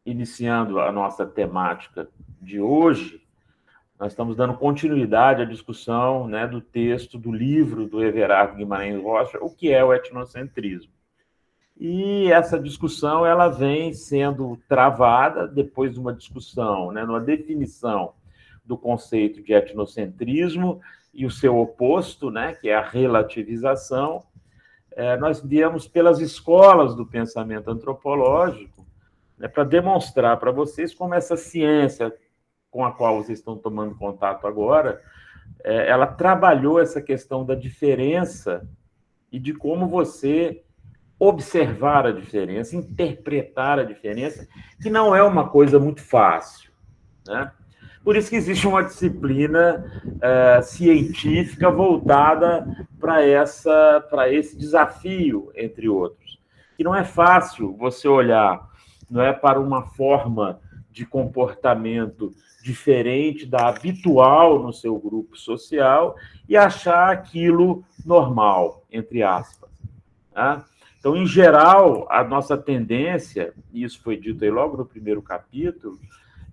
iniciando a nossa temática de hoje, nós estamos dando continuidade à discussão, né, do texto, do livro do Everardo Guimarães Rocha, O que é o etnocentrismo? E essa discussão ela vem sendo travada depois de uma discussão, né, numa definição do conceito de etnocentrismo e o seu oposto, né, que é a relativização. Nós viemos pelas escolas do pensamento antropológico, né, para demonstrar para vocês como essa ciência com a qual vocês estão tomando contato agora, ela trabalhou essa questão da diferença e de como você observar a diferença, interpretar a diferença, que não é uma coisa muito fácil, né? Por isso que existe uma disciplina científica voltada para esse desafio, entre outros. Que não é fácil você olhar, não é, para uma forma de comportamento diferente da habitual no seu grupo social e achar aquilo normal, entre aspas. Tá? Então, em geral, a nossa tendência, e isso foi dito aí logo no primeiro capítulo,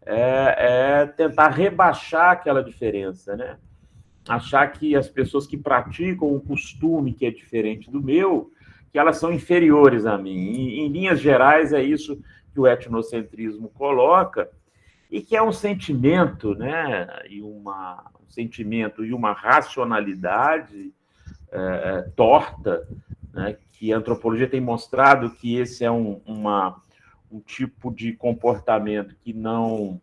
é tentar rebaixar aquela diferença, né? Achar que as pessoas que praticam um costume que é diferente do meu, que elas são inferiores a mim. Em linhas gerais, é isso que o etnocentrismo coloca, e que é um sentimento, né? Um sentimento e uma racionalidade torta, né? Que a antropologia tem mostrado que esse é um tipo de comportamento que não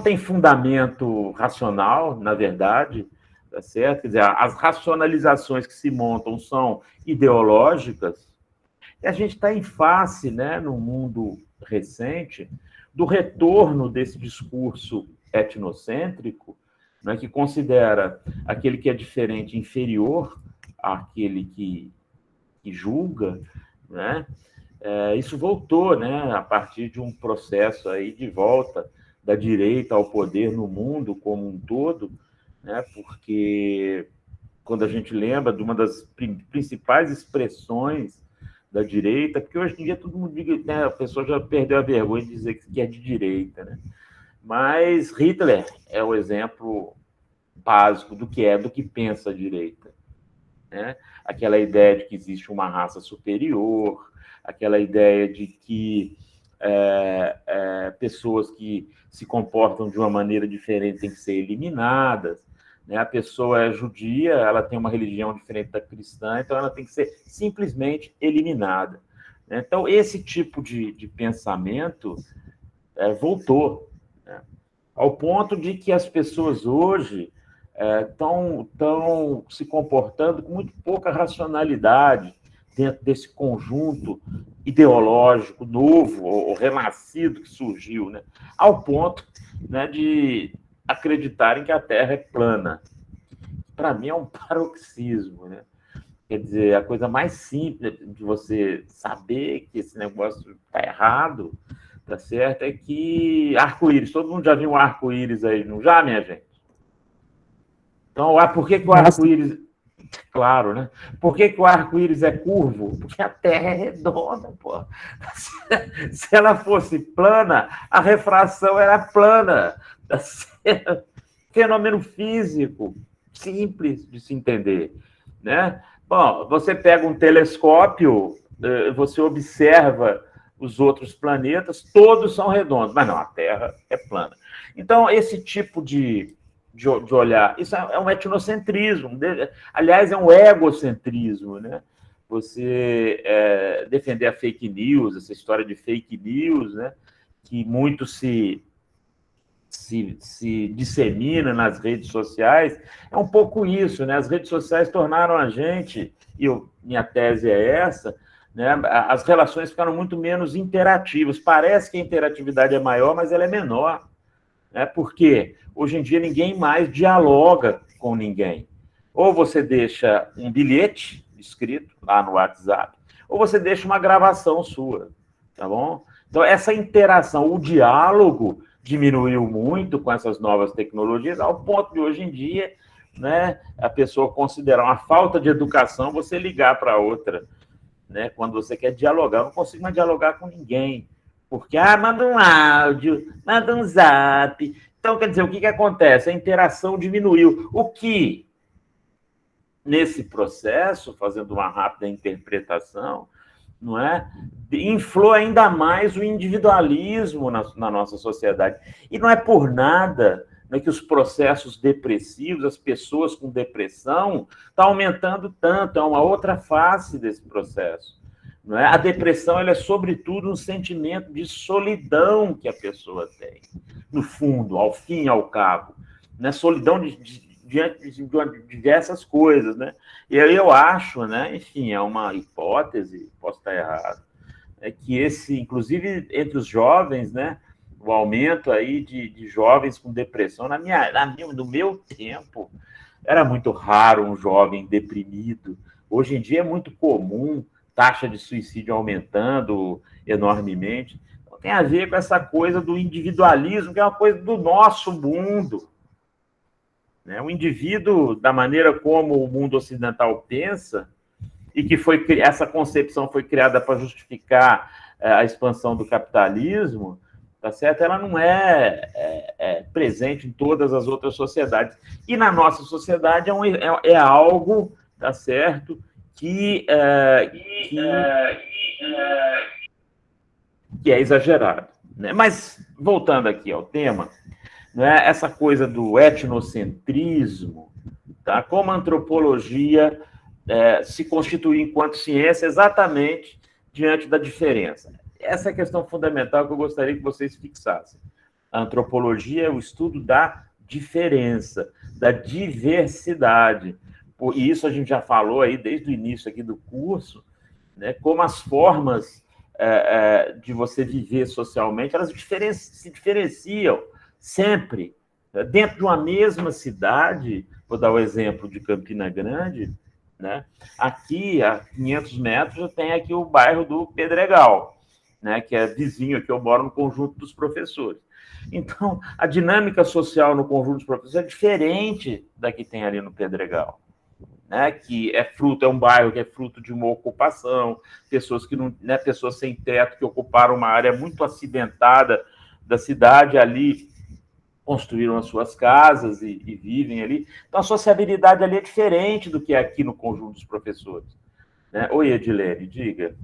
tem fundamento racional, na verdade, tá certo? Quer dizer, as racionalizações que se montam são ideológicas, e a gente está em face, né, no mundo recente, do retorno desse discurso etnocêntrico, né, que considera aquele que é diferente inferior àquele que julga, né? Isso voltou, né, a partir de um processo aí de volta da direita ao poder no mundo como um todo, né? Porque quando a gente lembra de uma das principais expressões da direita, porque hoje em dia todo mundo diz, né, a pessoa já perdeu a vergonha de dizer que é de direita, né? Mas Hitler é o exemplo básico do que pensa a direita, né? Aquela ideia de que existe uma raça superior, aquela ideia de que pessoas que se comportam de uma maneira diferente têm que ser eliminadas, né? A pessoa é judia, ela tem uma religião diferente da cristã, então ela tem que ser simplesmente eliminada. Então, esse tipo de pensamento voltou, né? Ao ponto de que as pessoas hoje estão se comportando com muito pouca racionalidade dentro desse conjunto ideológico novo, ou renascido que surgiu, né? Ao ponto, né, de acreditarem que a Terra é plana. Para mim é um paroxismo, né? Quer dizer, a coisa mais simples de você saber que esse negócio está errado, tá certo, é que arco-íris, todo mundo já viu um arco-íris aí, não já, minha gente? Então, por que o arco-íris... Claro, né? Por que o arco-íris é curvo? Porque a Terra é redonda, pô. Se ela fosse plana, a refração era plana. Fenômeno físico, simples de se entender, né? Bom, você pega um telescópio, você observa os outros planetas, todos são redondos, mas não, a Terra é plana. Então, esse tipo de olhar, isso é um etnocentrismo, aliás, é um egocentrismo, né? Você defender a fake news, essa história de fake news, né? Que muito se dissemina nas redes sociais, é um pouco isso, né? As redes sociais tornaram a gente, e minha tese é essa, né? As relações ficaram muito menos interativas. Parece que a interatividade é maior, mas ela é menor, né? Porque hoje em dia ninguém mais dialoga com ninguém. Ou você deixa um bilhete escrito lá no WhatsApp, ou você deixa uma gravação sua, tá bom? Então, essa interação, o diálogo diminuiu muito com essas novas tecnologias, ao ponto de, hoje em dia, né, a pessoa considerar uma falta de educação você ligar para outra né? Quando você quer dialogar, eu não consigo mais dialogar com ninguém, porque, manda um áudio, manda um zap. Então, quer dizer, o que acontece? A interação diminuiu. O que, nesse processo, fazendo uma rápida interpretação, não é? Inflou ainda mais o individualismo na nossa sociedade. E não é por nada, né, que os processos depressivos, as pessoas com depressão, estão aumentando tanto. É uma outra face desse processo. Não é? A depressão, ela é, sobretudo, um sentimento de solidão que a pessoa tem, no fundo, ao fim e ao cabo. Né? Solidão diante de diversas coisas, né? E aí eu acho, né, enfim, é uma hipótese, posso estar errado, é que esse, inclusive entre os jovens, né, o aumento aí de jovens com depressão, no meu tempo, era muito raro um jovem deprimido. Hoje em dia é muito comum, taxa de suicídio aumentando enormemente. Então, tem a ver com essa coisa do individualismo, que é uma coisa do nosso mundo. O indivíduo, da maneira como o mundo ocidental pensa, e que essa concepção foi criada para justificar a expansão do capitalismo, tá certo? Ela não é presente em todas as outras sociedades. E na nossa sociedade é algo, tá certo, que é exagerado. Né? Mas, voltando aqui ao tema, né, essa coisa do etnocentrismo, tá? Como a antropologia se constitui enquanto ciência exatamente diante da diferença. Essa é a questão fundamental que eu gostaria que vocês fixassem. A antropologia é o estudo da diferença, da diversidade. E isso a gente já falou aí desde o início aqui do curso, né, como as formas de você viver socialmente, elas se diferenciam sempre. Dentro de uma mesma cidade, vou dar o exemplo de Campina Grande, né? Aqui, a 500 metros, eu tenho aqui o bairro do Pedregal, né? Que é vizinho aqui, eu moro no Conjunto dos Professores. Então, a dinâmica social no Conjunto dos Professores é diferente da que tem ali no Pedregal. Né, que é um bairro que é fruto de uma ocupação, pessoas que não, né, pessoas sem teto que ocuparam uma área muito acidentada da cidade ali, construíram as suas casas e vivem ali. Então, a sociabilidade ali é diferente do que é aqui no Conjunto dos Professores. Né? Oi, Edilene, diga.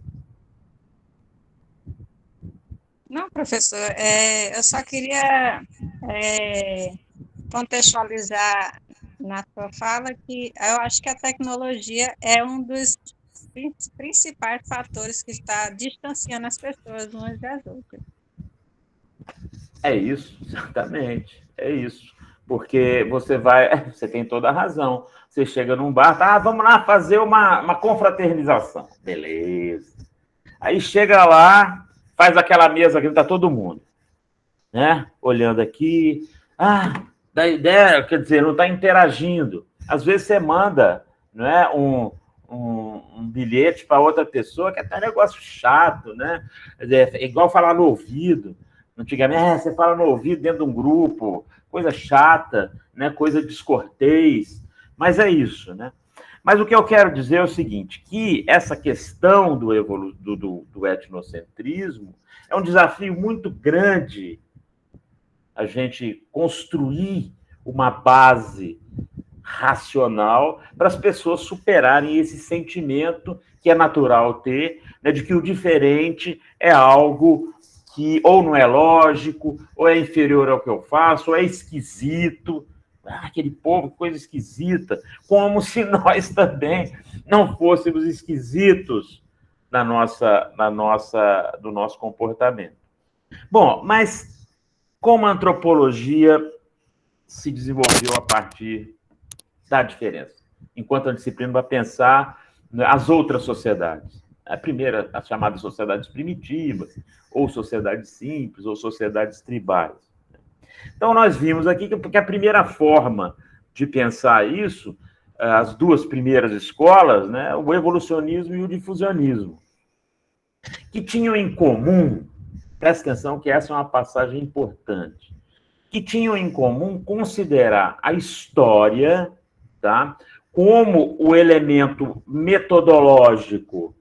Não, professor, eu só queria contextualizar na sua fala que eu acho que a tecnologia é um dos principais fatores que está distanciando as pessoas umas das outras. É isso, exatamente, é isso. Porque você tem toda a razão. Você chega num bar, vamos lá fazer uma confraternização. Beleza. Aí chega lá, faz aquela mesa que está todo mundo, né? Olhando aqui. Dá ideia, quer dizer, não está interagindo. Às vezes você manda, não é, um bilhete para outra pessoa, que é até um negócio chato, né? Quer dizer, é igual falar no ouvido. Antigamente, você fala no ouvido dentro de um grupo, coisa chata, né? Coisa descortês. Mas é isso, né? Mas o que eu quero dizer é o seguinte, que essa questão do etnocentrismo é um desafio muito grande a gente construir uma base racional para as pessoas superarem esse sentimento que é natural ter, né, de que o diferente é algo que ou não é lógico, ou é inferior ao que eu faço, ou é esquisito. Aquele povo, coisa esquisita, como se nós também não fôssemos esquisitos no nosso comportamento. Bom, mas como a antropologia se desenvolveu a partir da diferença, enquanto a disciplina vai pensar as outras sociedades. A primeira, as chamadas sociedades primitivas, ou sociedades simples, ou sociedades tribais. Então, nós vimos aqui que a primeira forma de pensar isso, as duas primeiras escolas, né, o evolucionismo e o difusionismo, que tinham em comum, presta atenção que essa é uma passagem importante, que tinham em comum considerar a história, tá, como o elemento metodológico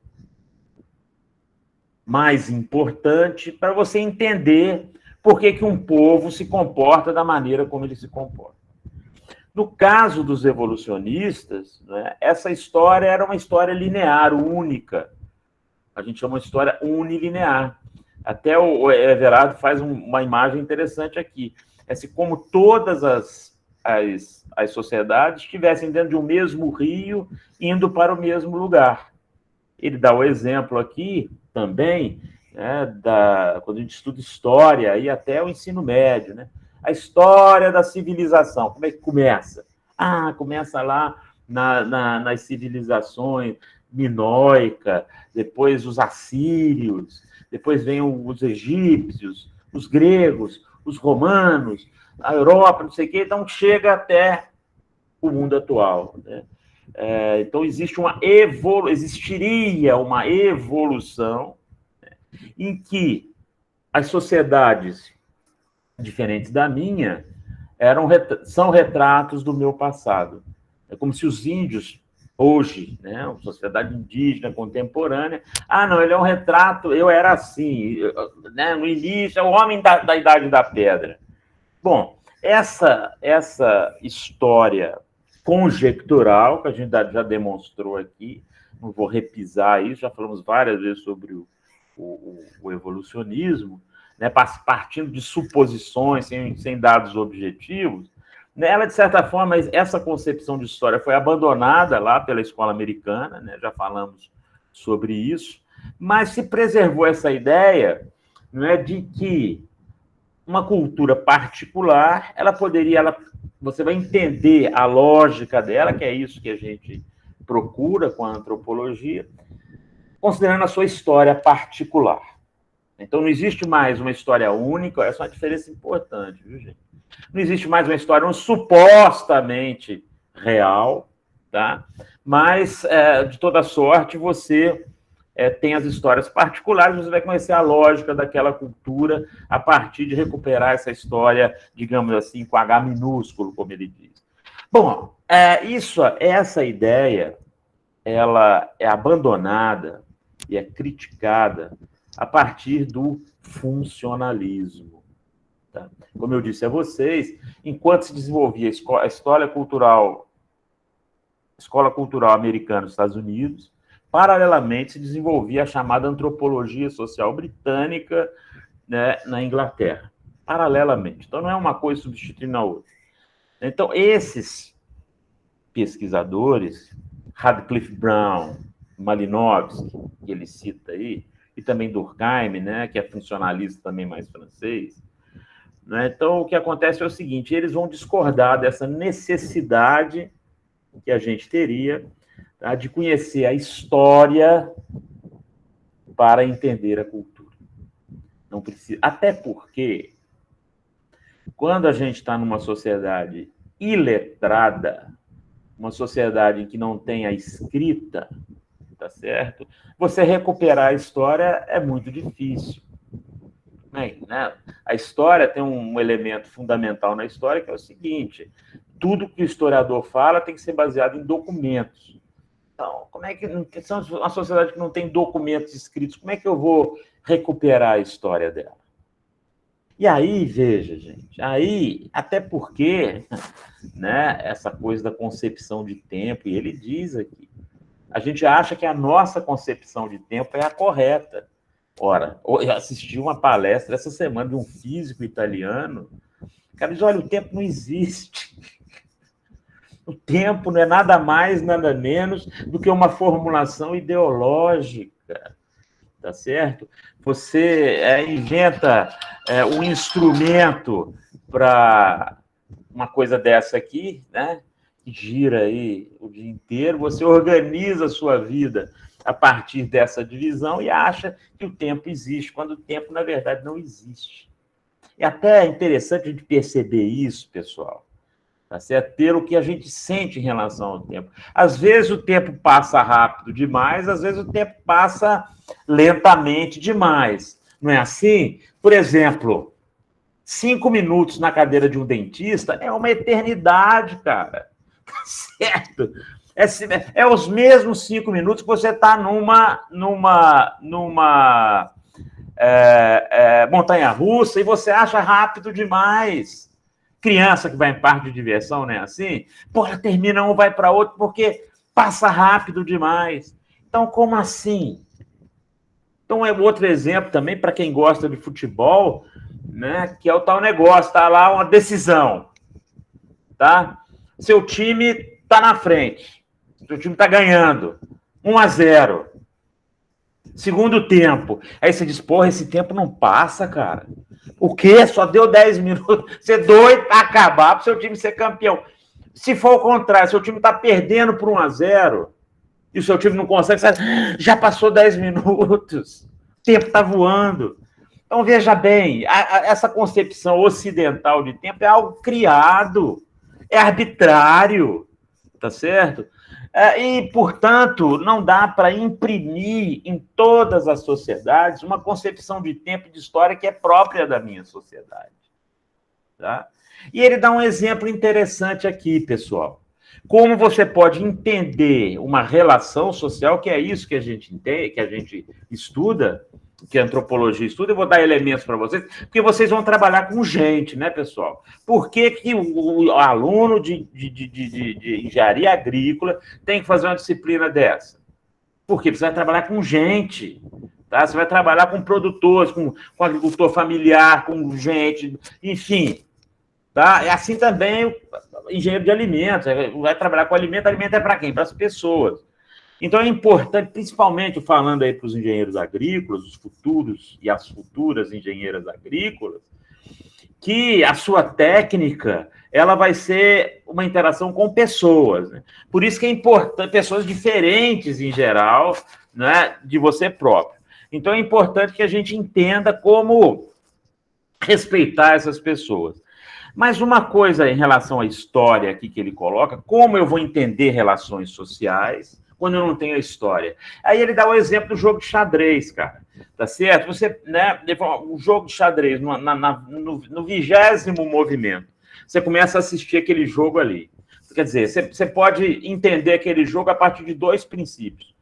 mais importante para você entender por que um povo se comporta da maneira como ele se comporta. No caso dos evolucionistas, né, essa história era uma história linear, única. A gente chama de história unilinear. Até o Everardo faz uma imagem interessante aqui. É se como todas as sociedades estivessem dentro de um mesmo rio, indo para o mesmo lugar. Ele dá o exemplo aqui também, né, quando a gente estuda história, e até o ensino médio, né? A história da civilização, como é que começa? Começa lá nas civilizações minoica, depois os assírios, depois vem os egípcios, os gregos, os romanos, a Europa, não sei o quê, então chega até o mundo atual, né? Então, existiria uma evolução, né, em que as sociedades diferentes da minha são retratos do meu passado. É como se os índios, hoje, né, uma sociedade indígena contemporânea, não, ele é um retrato, eu era assim, né, no início, é o homem da Idade da Pedra. Bom, essa história conjectural, que a gente já demonstrou aqui, não vou repisar isso, já falamos várias vezes sobre o evolucionismo, né, partindo de suposições, sem dados objetivos, né, ela, de certa forma, essa concepção de história foi abandonada lá pela escola americana, né, já falamos sobre isso, mas se preservou essa ideia, né, de que uma cultura particular, você vai entender a lógica dela, que é isso que a gente procura com a antropologia, considerando a sua história particular. Então, não existe mais uma história única, essa é uma diferença importante, viu, gente? Não existe mais uma história supostamente real, tá? Mas, de toda sorte, você tem as histórias particulares, você vai conhecer a lógica daquela cultura a partir de recuperar essa história, digamos assim, com H minúsculo, como ele diz. Bom, essa ideia, ela é abandonada e é criticada a partir do funcionalismo. Tá? Como eu disse a vocês, enquanto se desenvolvia a escola cultural americana nos Estados Unidos, paralelamente se desenvolvia a chamada antropologia social britânica, né, na Inglaterra. Paralelamente. Então, não é uma coisa substituindo a outra. Então, esses pesquisadores, Radcliffe Brown, Malinowski, que ele cita aí, e também Durkheim, né, que é funcionalista também mais francês, né? Então, o que acontece é o seguinte, eles vão discordar dessa necessidade que a gente teria, tá, de conhecer a história para entender a cultura. Não precisa. Até porque, quando a gente está numa sociedade iletrada, uma sociedade em que não tem a escrita, tá certo? Você recuperar a história é muito difícil. Né? A história tem um elemento fundamental na história, que é o seguinte: tudo que o historiador fala tem que ser baseado em documentos. Então, como é que uma sociedade que não tem documentos escritos, como é que eu vou recuperar a história dela? E aí, veja, gente, até porque, né, essa coisa da concepção de tempo, e ele diz aqui, a gente acha que a nossa concepção de tempo é a correta. Ora, eu assisti uma palestra essa semana de um físico italiano, o cara diz, olha, o tempo não existe. O tempo não é nada mais, nada menos do que uma formulação ideológica, tá certo? Você inventa um instrumento para uma coisa dessa aqui, né? Que gira aí o dia inteiro, você organiza a sua vida a partir dessa divisão e acha que o tempo existe, quando o tempo, na verdade, não existe. E até é interessante a gente perceber isso, pessoal, tá certo? Pelo que a gente sente em relação ao tempo. Às vezes o tempo passa rápido demais, às vezes o tempo passa lentamente demais. Não é assim? Por exemplo, 5 minutos na cadeira de um dentista é uma eternidade, cara. Tá certo? É os mesmos 5 minutos que você está numa montanha-russa e você acha rápido demais. Criança que vai em parque de diversão, né? Assim, porra, termina um, vai para outro, porque passa rápido demais. Então, como assim? Então, é outro exemplo também, para quem gosta de futebol, né? Que é o tal negócio, tá lá uma decisão, tá? Seu time está na frente, seu time está ganhando, 1-0. Segundo tempo. Aí você diz, porra, esse tempo não passa, cara. O quê? Só deu 10 minutos. Você é doido para acabar para o seu time ser campeão. Se for o contrário, seu time está perdendo por 1-0 e o seu time não consegue, já passou 10 minutos. O tempo está voando. Então, veja bem, essa concepção ocidental de tempo é algo criado, é arbitrário, tá certo? E, portanto, não dá para imprimir em todas as sociedades uma concepção de tempo e de história que é própria da minha sociedade. Tá? E ele dá um exemplo interessante aqui, pessoal. Como você pode entender uma relação social, que é isso que a gente entende, que a gente estuda, que a antropologia estuda. Eu vou dar elementos para vocês, porque vocês vão trabalhar com gente, né, pessoal? Por que o aluno de engenharia agrícola tem que fazer uma disciplina dessa? Porque você vai trabalhar com gente, tá? Você vai trabalhar com produtores, com agricultor familiar, com gente, enfim. Tá? É assim também o engenheiro de alimentos, vai trabalhar com alimento. Alimento é para quem? Para as pessoas. Então, é importante, principalmente falando aí para os engenheiros agrícolas, os futuros e as futuras engenheiras agrícolas, que a sua técnica ela vai ser uma interação com pessoas. Né? Por isso que é importante, pessoas diferentes em geral, né, de você próprio. Então, é importante que a gente entenda como respeitar essas pessoas. Mas uma coisa em relação à história aqui que ele coloca, como eu vou entender relações sociais quando eu não tenho a história? Aí ele dá o exemplo do jogo de xadrez, cara. Tá certo? Você, né, o jogo de xadrez, no 20º movimento, você começa a assistir aquele jogo ali. Quer dizer, você pode entender aquele jogo a partir de 2 princípios.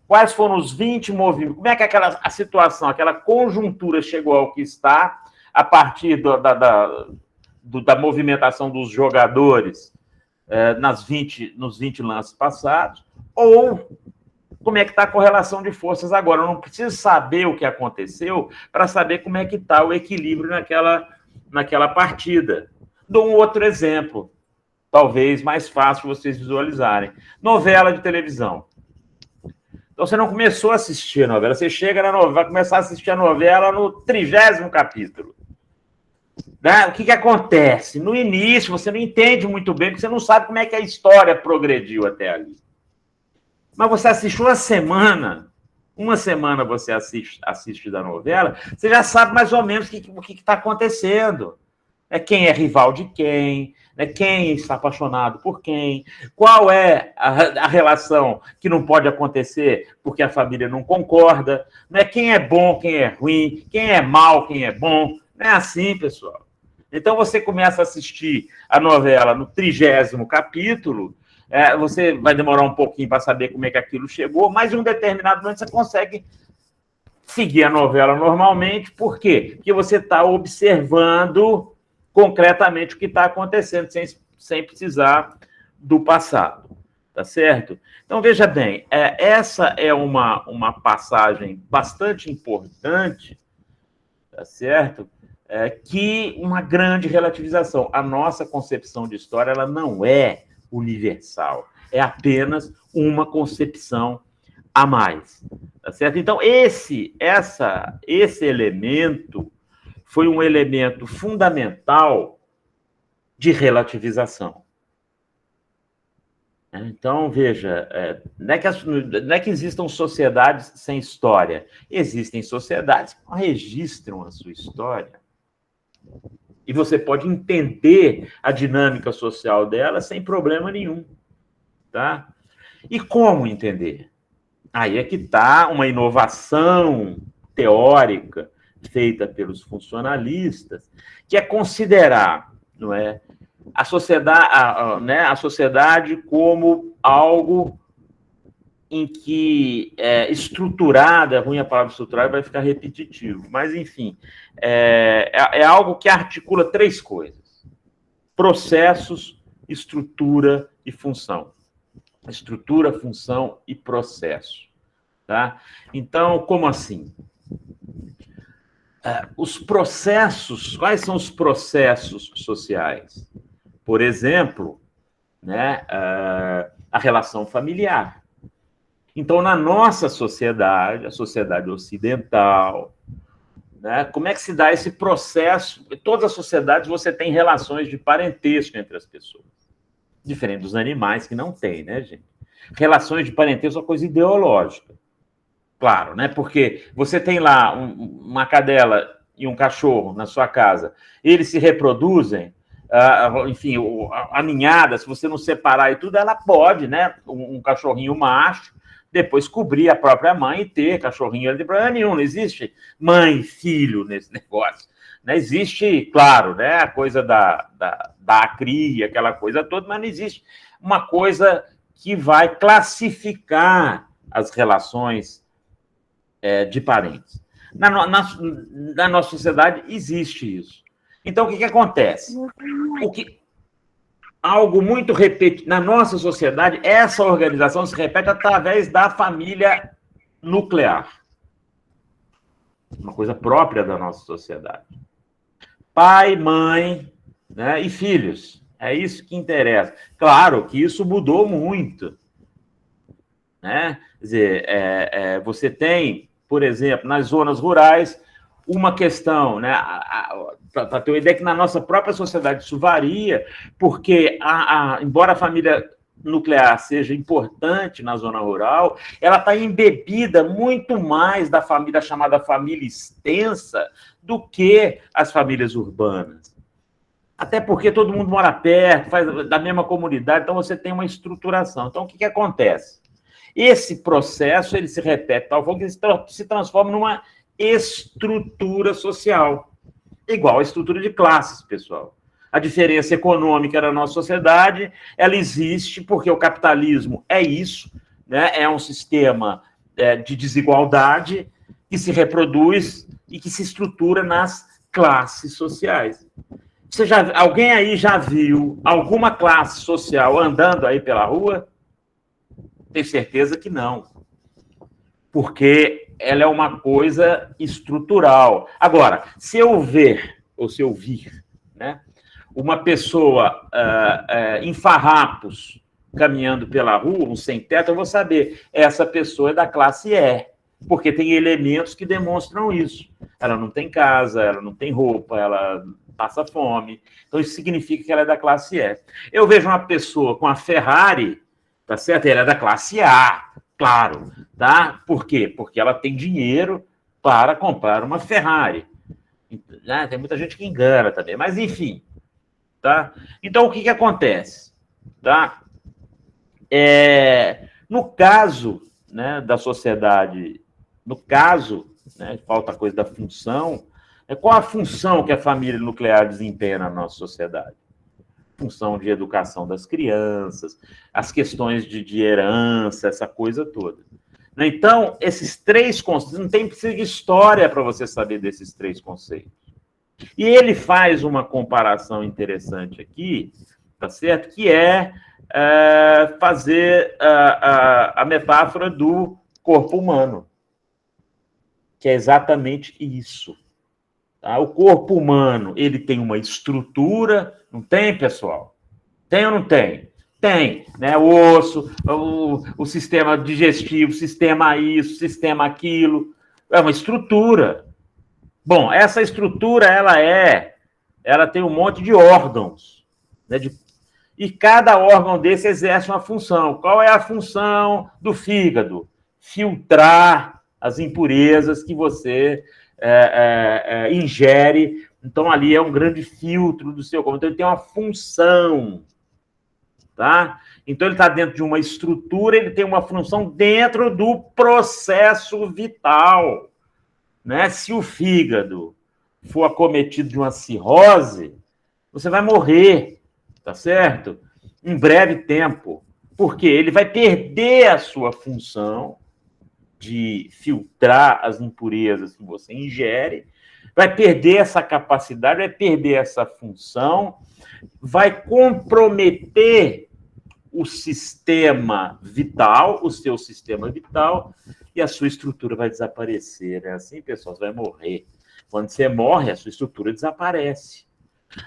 Quais foram os 20 movimentos? Como é que a situação, aquela conjuntura chegou ao que está a partir da movimentação dos jogadores nos 20 lances passados, ou como é que está a correlação de forças agora. Eu não preciso saber o que aconteceu para saber como é que está o equilíbrio naquela partida. Dou um outro exemplo, talvez mais fácil vocês visualizarem. Novela de televisão. Então, você não começou a assistir a novela, você chega na novela, vai começar a assistir a novela no 30º capítulo. Né? O que acontece? No início, você não entende muito bem, porque você não sabe como é que a história progrediu até ali. Mas você assiste uma semana você assiste da novela, você já sabe mais ou menos o que está acontecendo. Quem é rival de quem, quem está apaixonado por quem, qual é a relação que não pode acontecer porque a família não concorda, quem é bom, quem é ruim, quem é mal, quem é bom. Não é assim, pessoal. Então, você começa a assistir a novela no 30º capítulo, você vai demorar um pouquinho para saber como é que aquilo chegou, mas em um determinado momento você consegue seguir a novela normalmente. Por quê? Porque você está observando concretamente o que está acontecendo, sem precisar do passado. Tá certo? Então, veja bem, essa é uma passagem bastante importante, tá certo? Que uma grande relativização. A nossa concepção de história ela não é universal, é apenas uma concepção a mais. Tá certo? Então, esse elemento foi um elemento fundamental de relativização. Então, veja, não é que existam sociedades sem história. Existem sociedades que não registram a sua história. E você pode entender a dinâmica social dela sem problema nenhum. Tá? E como entender? Aí é que está uma inovação teórica feita pelos funcionalistas, que é considerar, não é, a sociedade, né, a sociedade como algo em que estruturada, ruim a palavra estruturada, vai ficar repetitivo, mas, enfim, é algo que articula três coisas: processos, estrutura e função. Estrutura, função e processo. Tá? Então, como assim? Os processos, quais são os processos sociais? Por exemplo, né, a relação familiar. Então, na nossa sociedade, a sociedade ocidental, né, como é que se dá esse processo? Em todas as sociedades você tem relações de parentesco entre as pessoas. Diferente dos animais, que não tem, né, gente? Relações de parentesco é uma coisa ideológica. Claro, né? Porque você tem lá uma cadela e um cachorro na sua casa, eles se reproduzem, enfim, a ninhada, se você não separar e tudo, ela pode, né? Um cachorrinho macho, depois cobrir a própria mãe e ter cachorrinho, não tem problema nenhum, não existe mãe e filho nesse negócio. Não existe, claro, né, a coisa da cria, aquela coisa toda, mas não existe uma coisa que vai classificar as relações de parentes. Na nossa sociedade existe isso. Então, o que acontece? Algo muito repetido na nossa sociedade, essa organização se repete através da família nuclear. Uma coisa própria da nossa sociedade. Pai, mãe, né, e filhos. É isso que interessa. Claro que isso mudou muito. Né? Quer dizer, você tem, por exemplo, nas zonas rurais, uma questão, né? Para ter uma ideia que na nossa própria sociedade isso varia, porque, embora a família nuclear seja importante na zona rural, ela está embebida muito mais da família chamada família extensa do que as famílias urbanas. Até porque todo mundo mora perto, faz da mesma comunidade, então você tem uma estruturação. Então, o que acontece? Esse processo ele se repete tal forma que ele se transforma numa estrutura social, igual a estrutura de classes, pessoal. A diferença econômica da nossa sociedade, ela existe porque o capitalismo é isso, né? É um sistema de desigualdade que se reproduz e que se estrutura nas classes sociais. Alguém aí já viu alguma classe social andando aí pela rua? Tenho certeza que não. Porque ela é uma coisa estrutural. Agora, se eu ver, ou se eu vir, né, uma pessoa em farrapos caminhando pela rua, um sem-teto, eu vou saber, essa pessoa é da classe E, porque tem elementos que demonstram isso. Ela não tem casa, ela não tem roupa, ela passa fome. Então, isso significa que ela é da classe E. Eu vejo uma pessoa com a Ferrari, tá certo? Ela é da classe A, claro, tá? Por quê? Porque ela tem dinheiro para comprar uma Ferrari. Tem muita gente que engana também, mas enfim, tá? Então, o que acontece? Tá? No caso, né, da sociedade, no caso, né, falta a coisa da função, qual a função que a família nuclear desempenha na nossa sociedade? Função de educação das crianças, as questões de herança, essa coisa toda. Então, esses três conceitos, não tem precisa de história para você saber desses três conceitos. E ele faz uma comparação interessante aqui, tá certo? Que fazer a metáfora do corpo humano, que é exatamente isso. Tá? O corpo humano, ele tem uma estrutura, não tem, pessoal? Tem ou não tem? Tem, né? O osso, o sistema digestivo, sistema isso, sistema aquilo. É uma estrutura. Bom, essa estrutura, ela tem um monte de órgãos, né? E cada órgão desse exerce uma função. Qual é a função do fígado? Filtrar as impurezas que você ingere. Então, ali é um grande filtro do seu corpo. Então, ele tem uma função. Tá? Então, ele está dentro de uma estrutura, ele tem uma função dentro do processo vital. Né? Se o fígado for acometido de uma cirrose, você vai morrer. tá certo? Em breve tempo, porque ele vai perder a sua função de filtrar as impurezas que você ingere, vai perder essa capacidade, vai perder essa função, vai comprometer o sistema vital, o seu sistema vital, e a sua estrutura vai desaparecer. É assim, pessoal, você vai morrer. Quando você morre, a sua estrutura desaparece.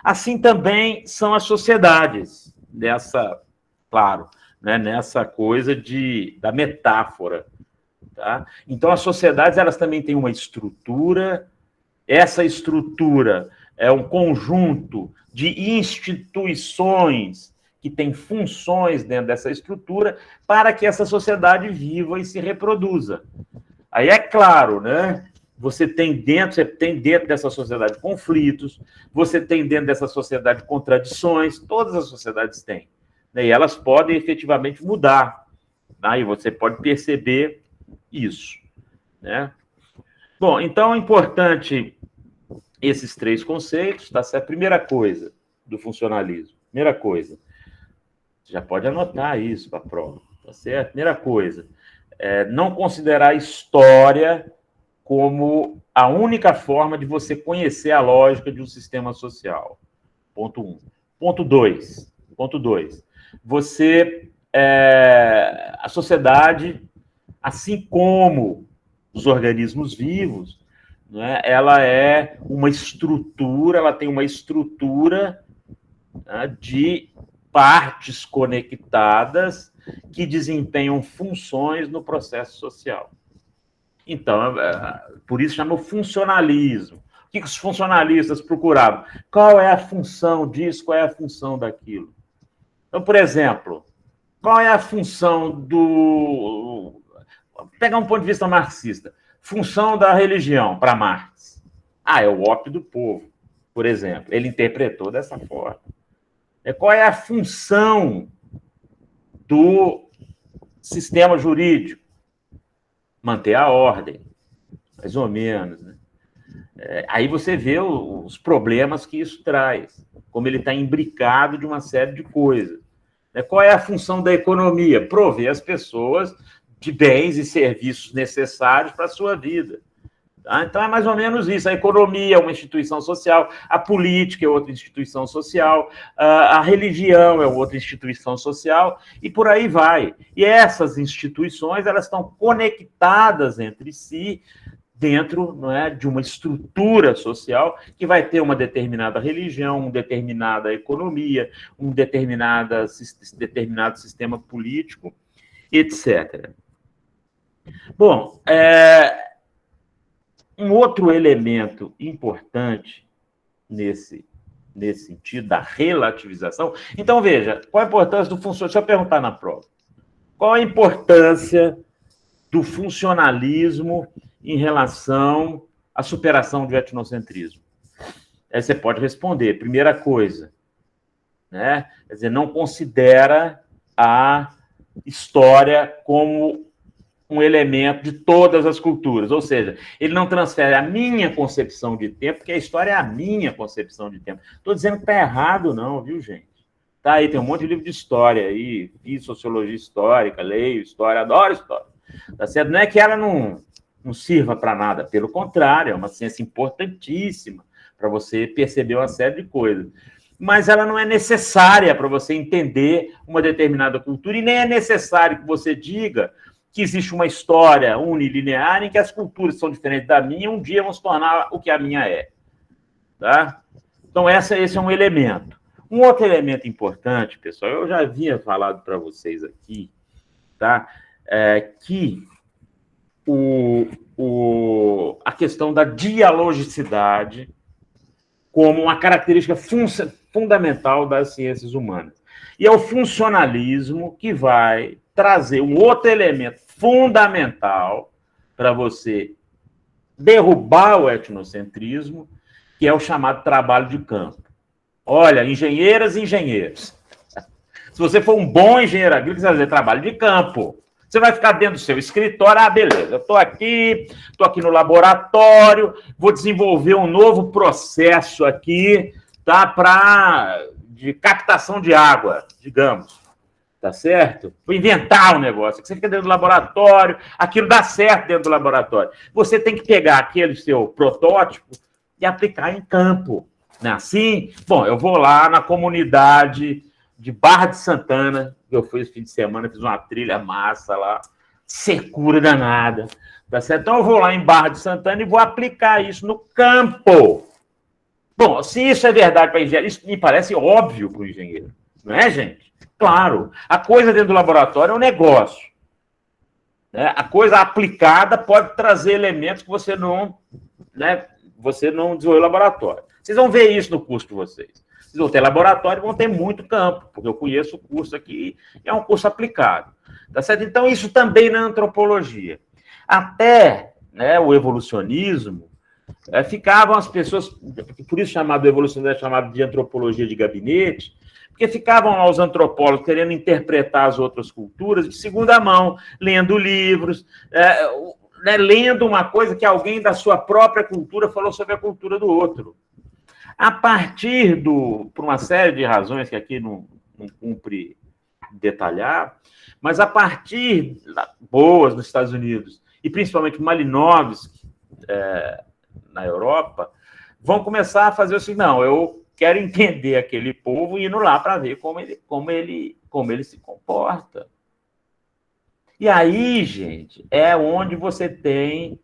Assim também são as sociedades, claro, né, nessa coisa da metáfora. Tá? Então, as sociedades elas também têm uma estrutura, essa estrutura é um conjunto de instituições que têm funções dentro dessa estrutura para que essa sociedade viva e se reproduza. Aí é claro, né? Você tem dentro dessa sociedade conflitos, você tem dentro dessa sociedade contradições, todas as sociedades têm. Né? E elas podem efetivamente mudar. Tá? E você pode perceber isso. Né? Bom, então é importante esses 3 conceitos, tá certo? Primeira coisa do funcionalismo. Primeira coisa. Você já pode anotar isso para a prova, tá certo? Primeira coisa. Não considerar a história como a única forma de você conhecer a lógica de um sistema social. Ponto 1. Ponto 2. A sociedade, assim como os organismos vivos, né, ela é uma estrutura, ela tem uma estrutura, né, de partes conectadas que desempenham funções no processo social. Então, por isso chama o funcionalismo. O que os funcionalistas procuravam? Qual é a função disso, qual é a função daquilo? Então, por exemplo, qual é a função do... Vou pegar um ponto de vista marxista. Função da religião, para Marx. É o ópio do povo, por exemplo. Ele interpretou dessa forma. Qual é a função do sistema jurídico? Manter a ordem, mais ou menos. Né? Aí você vê os problemas que isso traz, como ele está imbricado de uma série de coisas. Qual é a função da economia? Prover as pessoas de bens e serviços necessários para a sua vida. Tá? Então, é mais ou menos isso. A economia é uma instituição social, a política é outra instituição social, a religião é outra instituição social, e por aí vai. E essas instituições elas estão conectadas entre si dentro, não é, de uma estrutura social que vai ter uma determinada religião, uma determinada economia, um determinado sistema político, etc. Bom, um outro elemento importante nesse sentido da relativização. Então, veja, qual a importância do funcionalismo? Deixa eu perguntar na prova. Qual a importância do funcionalismo em relação à superação do etnocentrismo? Aí você pode responder. Primeira coisa, né? Quer dizer, não considera a história como um elemento de todas as culturas, ou seja, ele não transfere a minha concepção de tempo, porque a história é a minha concepção de tempo. Estou dizendo que está errado, não, viu, gente? Tá aí, tem um monte de livro de história aí, fiz sociologia histórica, leio história, adoro história. Tá certo? Não é que ela não sirva para nada, pelo contrário, é uma ciência importantíssima para você perceber uma série de coisas. Mas ela não é necessária para você entender uma determinada cultura, e nem é necessário que você diga que existe uma história unilinear em que as culturas são diferentes da minha, um dia vão se tornar o que a minha é. Tá? Então, esse é um elemento. Um outro elemento importante, pessoal, eu já havia falado para vocês aqui, tá? Que a questão da dialogicidade como uma característica fundamental das ciências humanas. E é o funcionalismo que vai trazer um outro elemento fundamental para você derrubar o etnocentrismo, que é o chamado trabalho de campo. Olha, engenheiras e engenheiros. Se você for um bom engenheiro agrícola, você vai fazer trabalho de campo. Você vai ficar dentro do seu escritório, beleza, eu estou aqui no laboratório, vou desenvolver um novo processo aqui, tá, para de captação de água, digamos, tá certo? Vou inventar um negócio, que você fica dentro do laboratório, aquilo dá certo dentro do laboratório. Você tem que pegar aquele seu protótipo e aplicar em campo. Não é assim? Bom, eu vou lá na comunidade de Barra de Santana, que eu fui esse fim de semana, fiz uma trilha massa lá, secura danada, tá certo? Então eu vou lá em Barra de Santana e vou aplicar isso no campo. Bom, se isso é verdade para engenheiro, isso me parece óbvio para o engenheiro, não é, gente? Claro, a coisa dentro do laboratório é um negócio. Né? A coisa aplicada pode trazer elementos que você não desenvolveu no laboratório. Vocês vão ver isso no curso de vocês. Vocês vão ter laboratório, vão ter muito campo, porque eu conheço o curso aqui, é um curso aplicado. Tá certo? Então, isso também na antropologia. Até, né, o evolucionismo, ficavam as pessoas, por isso chamado evolucionismo, é chamado de antropologia de gabinete, porque ficavam lá os antropólogos querendo interpretar as outras culturas de segunda mão, lendo livros, lendo uma coisa que alguém da sua própria cultura falou sobre a cultura do outro. A partir por uma série de razões que aqui não cumpre detalhar, mas a partir boas nos Estados Unidos, e principalmente Malinowski, na Europa, vão começar a fazer assim, não, eu quero entender aquele povo indo lá para ver como ele se comporta. E aí, gente, é onde você tem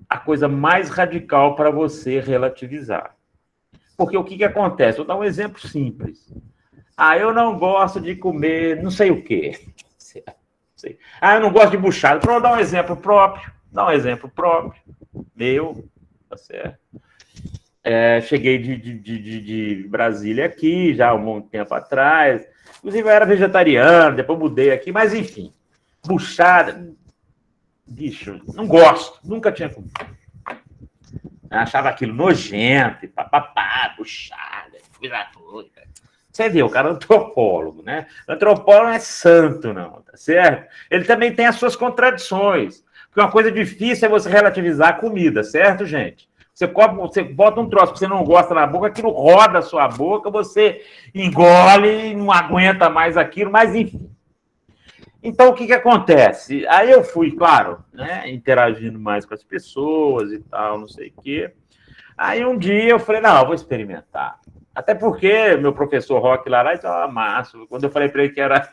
a coisa mais radical para você relativizar. Porque o que acontece? Vou dar um exemplo simples. Eu não gosto de comer não sei o quê. Eu não gosto de buchada. Vou dar um exemplo próprio. Meu, tá certo? Cheguei de Brasília aqui, já há um bom tempo atrás. Inclusive, eu era vegetariano, depois mudei aqui, mas enfim. Buchada, bicho, não gosto, nunca tinha comido. Eu achava aquilo nojento, papapá, buchada, coisa toda. Você vê, o cara é antropólogo, né? O antropólogo não é santo, não, tá certo? Ele também tem as suas contradições. Porque uma coisa difícil é você relativizar a comida, certo, gente? Você bota um troço que você não gosta na boca, aquilo roda a sua boca, você engole, não aguenta mais aquilo, mas enfim. Então, o que acontece? Aí eu fui, claro, né, interagindo mais com as pessoas e tal, não sei o quê. Aí um dia eu falei, não, eu vou experimentar. Até porque meu professor Roque lá estava massa. Quando eu falei para ele que era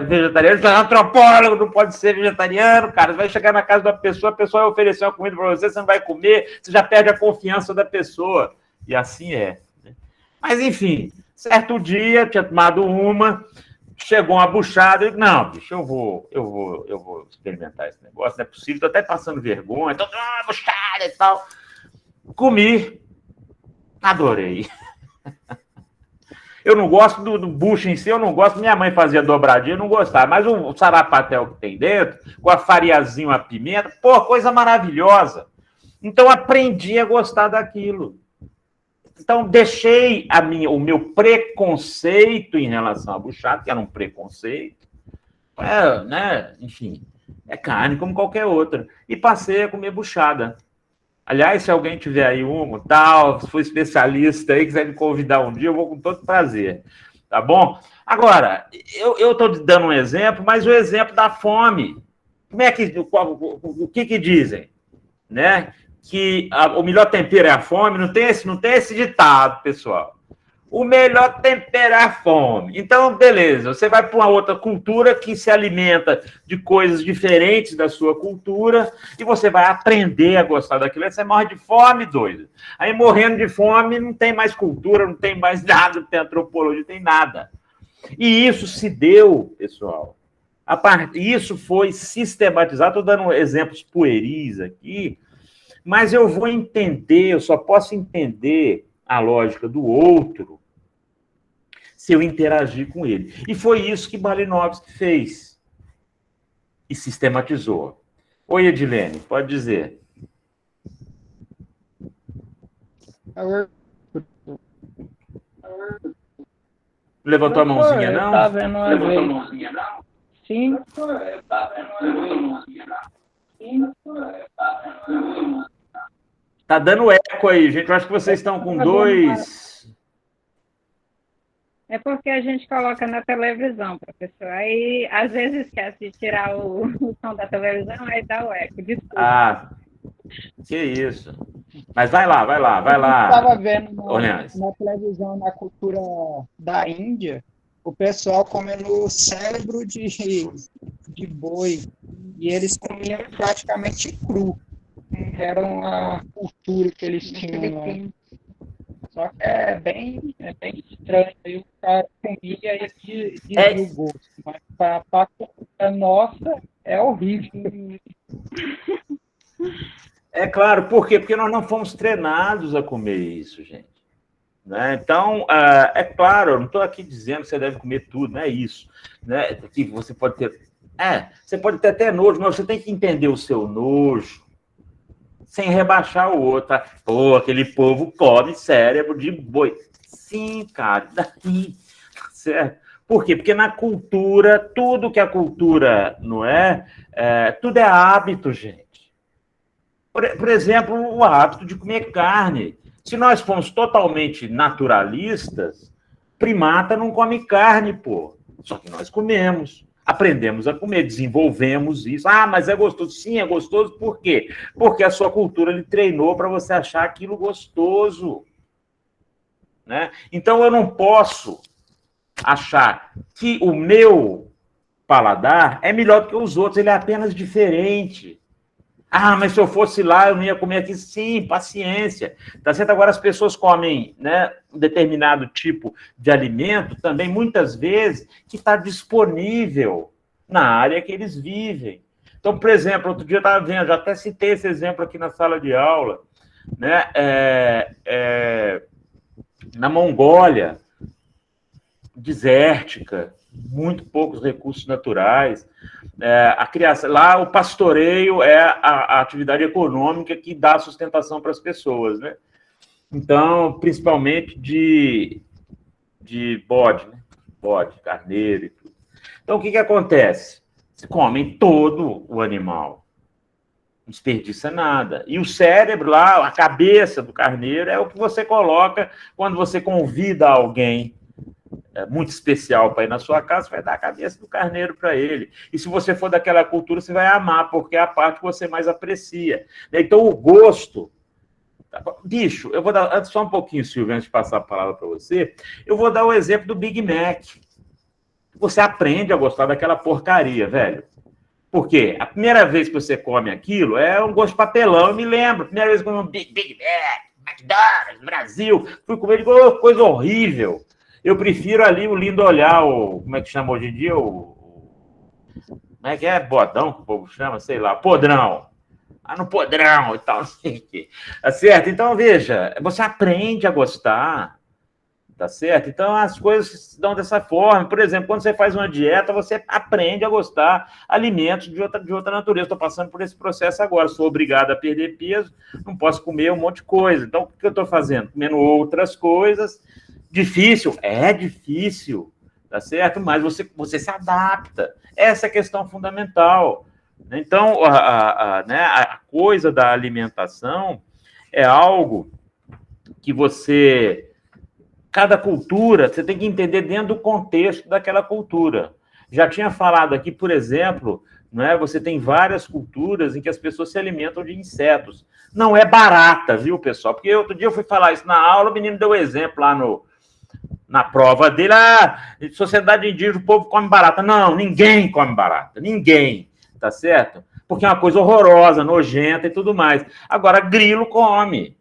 vegetariano, ele falou, antropólogo, não pode ser vegetariano, cara. Você vai chegar na casa da pessoa, a pessoa vai oferecer uma comida para você, você não vai comer, você já perde a confiança da pessoa. E assim é. Mas, enfim, certo dia, tinha tomado uma, chegou uma buchada, eu disse, não, bicho, eu vou experimentar esse negócio, não é possível, estou até passando vergonha, então, buchada e tal. Comi, adorei. Eu não gosto do bucho em si, eu não gosto. Minha mãe fazia dobradinha, eu não gostava. Mas o sarapatel que tem dentro, com a fariazinha, a pimenta, pô, coisa maravilhosa. Então, aprendi a gostar daquilo. Então, deixei o meu preconceito em relação à buchada, que era um preconceito. Né? Enfim, é carne como qualquer outra. E passei a comer buchada. Aliás, se alguém tiver aí se for especialista aí, quiser me convidar um dia, eu vou com todo prazer, tá bom? Agora, eu estou dando um exemplo, mas o exemplo da fome. O que dizem? Né? Que o melhor tempero é a fome, não tem esse ditado, pessoal. O melhor tempero é a fome. Então, beleza, você vai para uma outra cultura que se alimenta de coisas diferentes da sua cultura e você vai aprender a gostar daquilo. Aí você morre de fome, doido. Aí, morrendo de fome, não tem mais cultura, não tem mais nada, não tem antropologia, não tem nada. E isso se deu, pessoal. Isso foi sistematizado. Estou dando exemplos pueris aqui, mas eu vou entender, eu só posso entender a lógica do outro se eu interagir com ele. E foi isso que Malinowski fez e sistematizou. Oi, Edilene, pode dizer. Levantou a mãozinha, não? Tá vendo uma vez. Sim. Tá dando eco aí, gente. Eu acho que vocês estão com dois É porque a gente coloca na televisão, professor. Aí, às vezes, esquece de tirar o som da televisão, aí dá o eco. Desculpa. Ah, que isso. Mas vai lá, vai lá, A vai gente lá, estava vendo Orleans. na televisão, na cultura da Índia, o pessoal comendo cérebro de boi. E eles comiam praticamente cru. Era uma cultura que eles tinham lá. Só que é bem estranho. Aí o cara comia e ele dizia o gosto. Mas para a cultura nossa é horrível. É claro, por quê? Porque nós não fomos treinados a comer isso, gente. Né? Então, é claro, eu não estou aqui dizendo que você deve comer tudo, não é isso. Né? Que você pode ter. Você pode ter até nojo, mas você tem que entender o seu nojo sem rebaixar o outro. Tá? Pô, aquele povo come cérebro de boi. Sim, cara, daí, certo? Por quê? Porque na cultura, tudo que a cultura não tudo é hábito, gente. Por exemplo, o hábito de comer carne. Se nós formos totalmente naturalistas, primata não come carne, pô. Só que nós comemos. Aprendemos a comer, desenvolvemos isso. Ah, mas é gostoso. Sim, é gostoso por quê? Porque a sua cultura lhe treinou para você achar aquilo gostoso. Né? Então, eu não posso achar que o meu paladar é melhor do que os outros, ele é apenas diferente. Ah, mas se eu fosse lá, eu não ia comer aqui. Sim, paciência. Tá certo? Agora, as pessoas comem, né, um determinado tipo de alimento, também, muitas vezes, que está disponível na área que eles vivem. Então, por exemplo, outro dia eu estava vendo, já até citei esse exemplo aqui na sala de aula, né? Na Mongólia, desértica, muito poucos recursos naturais. A criação, lá o pastoreio é a atividade econômica que dá sustentação para as pessoas, né? Então, principalmente de bode, né? Bode, carneiro e tudo. Então, o que acontece? Você come todo o animal, não desperdiça nada. E o cérebro lá, a cabeça do carneiro, é o que você coloca quando você convida alguém muito especial para ir na sua casa, você vai dar a cabeça do carneiro para ele. E se você for daquela cultura, você vai amar, porque é a parte que você mais aprecia. Então, o gosto... Bicho, eu vou dar... Só um pouquinho, Silvio, antes de passar a palavra para você, eu vou dar o exemplo do Big Mac. Você aprende a gostar daquela porcaria, velho. Por quê? A primeira vez que você come aquilo é um gosto de papelão. Eu me lembro, a primeira vez que eu comi um Big Mac, McDonald's, Brasil, fui comer, coisa horrível. Eu prefiro ali o lindo olhar, como é que chama hoje em dia? Como é que é? Bodão que o povo chama? Sei lá, podrão. No podrão e tal, não sei o quê. Tá certo? Então, veja, você aprende a gostar, tá certo? Então, as coisas se dão dessa forma. Por exemplo, quando você faz uma dieta, você aprende a gostar alimentos de outra natureza. Estou passando por esse processo agora, sou obrigado a perder peso, não posso comer um monte de coisa. Então, o que eu estou fazendo? Comendo outras coisas. Difícil? É difícil, tá certo? Mas você se adapta. Essa é a questão fundamental. Então, a coisa da alimentação é algo que cada cultura, você tem que entender dentro do contexto daquela cultura. Já tinha falado aqui, por exemplo, você tem várias culturas em que as pessoas se alimentam de insetos. Não é barata, viu, pessoal? Porque outro dia eu fui falar isso na aula, o menino deu um exemplo lá na prova dele, sociedade indígena, o povo come barata. Não, ninguém come barata, ninguém, tá certo? Porque é uma coisa horrorosa, nojenta e tudo mais. Agora, grilo come,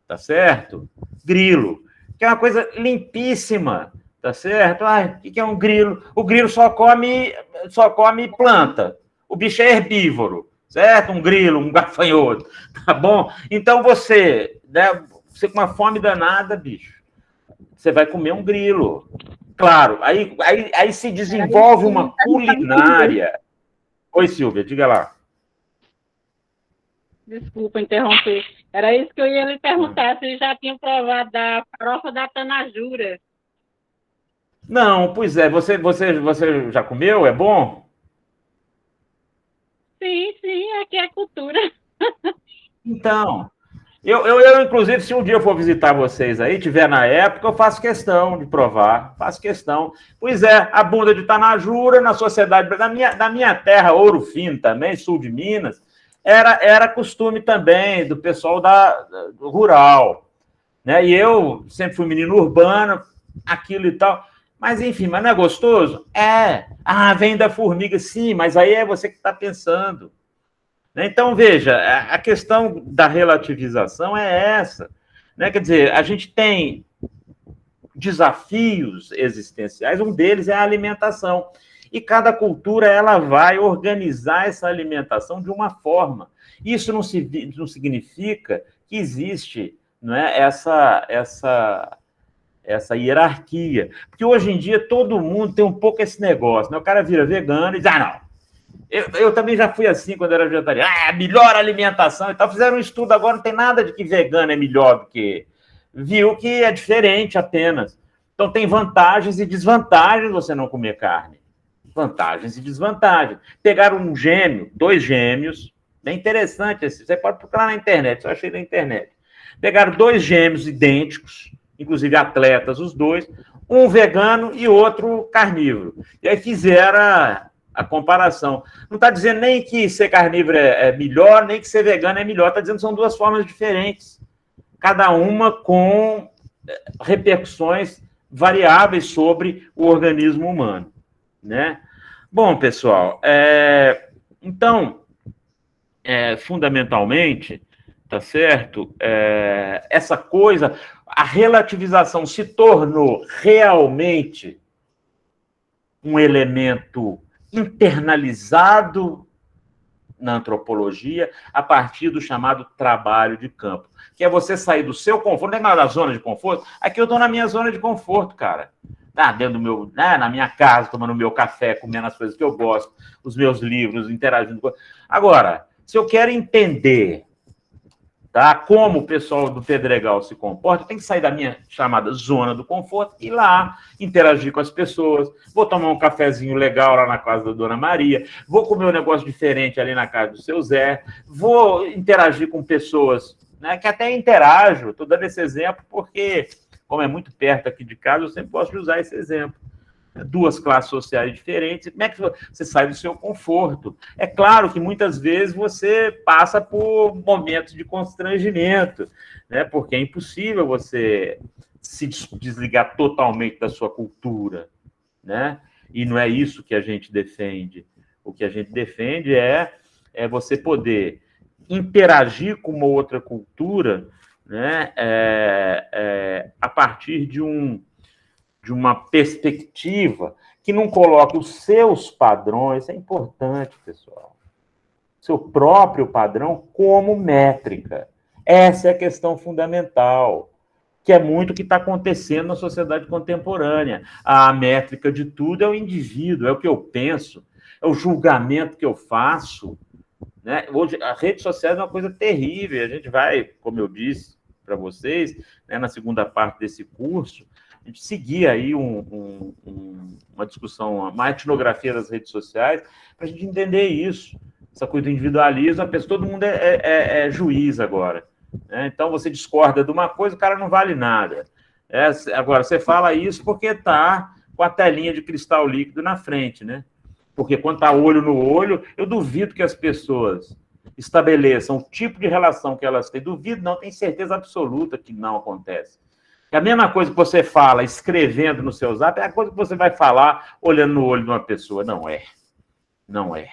tá certo? Grilo, que é uma coisa limpíssima, tá certo? O que é um grilo? O grilo só come planta, o bicho é herbívoro, certo? Um grilo, um gafanhoto, tá bom? Então, você com uma fome danada, bicho, você vai comer um grilo. Claro, aí se desenvolve uma culinária. Oi, Silvia, diga lá. Desculpa interromper. Era isso que eu ia lhe perguntar, se já tinham provado da farofa da tanajura. Não, pois é. Você já comeu? É bom? Sim, aqui é cultura. Então, Inclusive, se um dia eu for visitar vocês aí, tiver na época, eu faço questão de provar, faço questão. Pois é, a bunda de Tanajura, na sociedade, na minha terra, Ouro Fino também, sul de Minas, era costume também do pessoal do rural, né? E eu sempre fui menino urbano, aquilo e tal. Mas, enfim, mas não é gostoso? É. Ah, vem da formiga, sim, mas aí é você que está pensando. Então, veja, a questão da relativização é essa. Né? Quer dizer, a gente tem desafios existenciais, um deles é a alimentação. E cada cultura ela vai organizar essa alimentação de uma forma. Isso não significa que existe, não é, essa hierarquia. Porque hoje em dia todo mundo tem um pouco esse negócio. Né? O cara vira vegano e diz, não, eu também já fui assim quando era vegetariano. Melhor alimentação e tal. Fizeram um estudo agora, não tem nada de que vegano é melhor do que... Viu que é diferente apenas. Então tem vantagens e desvantagens você não comer carne. Vantagens e desvantagens. Pegaram um gêmeo, 2 gêmeos, bem interessante esse. Você pode procurar na internet, eu achei na internet. Pegaram 2 gêmeos idênticos, inclusive atletas os dois, um vegano e outro carnívoro. E aí fizeram a comparação. Não está dizendo nem que ser carnívoro é melhor, nem que ser vegano é melhor. Está dizendo que são 2 formas diferentes. Cada uma com repercussões variáveis sobre o organismo humano. Né? Bom, pessoal, então, fundamentalmente, tá certo? Essa coisa, a relativização se tornou realmente um elemento internalizado na antropologia a partir do chamado trabalho de campo, que é você sair do seu conforto, não é nada da zona de conforto, aqui eu estou na minha zona de conforto, cara. Dentro do meu, na minha casa, tomando meu café, comendo as coisas que eu gosto, os meus livros, interagindo com... Agora, se eu quero entender, tá, como o pessoal do Pedregal se comporta, eu tenho que sair da minha chamada zona do conforto e ir lá interagir com as pessoas. Vou tomar um cafezinho legal lá na casa da Dona Maria, vou comer um negócio diferente ali na casa do seu Zé, vou interagir com pessoas, né, que até interajo. Estou dando esse exemplo porque, como é muito perto aqui de casa, eu sempre gosto de usar esse exemplo. 2 classes sociais diferentes, como é que você sai do seu conforto? É claro que muitas vezes você passa por momentos de constrangimento, né? Porque é impossível você se desligar totalmente da sua cultura, né? E não é isso que a gente defende. O que a gente defende é você poder interagir com uma outra cultura, né? A partir de uma perspectiva que não coloque os seus padrões, é importante, pessoal, seu próprio padrão como métrica. Essa é a questão fundamental, que é muito o que está acontecendo na sociedade contemporânea. A métrica de tudo é o indivíduo, é o que eu penso, é o julgamento que eu faço. Né? Hoje, a rede social é uma coisa terrível, a gente vai, como eu disse para vocês, né, na segunda parte desse curso, a gente seguir aí uma discussão, uma etnografia das redes sociais, para a gente entender isso. Essa coisa do individualismo, todo mundo é juiz agora. Né? Então, você discorda de uma coisa, o cara não vale nada. Agora, você fala isso porque está com a telinha de cristal líquido na frente, né? Porque quando está olho no olho, eu duvido que as pessoas estabeleçam o tipo de relação que elas têm. Duvido, não, tenho certeza absoluta que não acontece. É a mesma coisa que você fala escrevendo no seu zap, é a coisa que você vai falar olhando no olho de uma pessoa. Não é. Não é.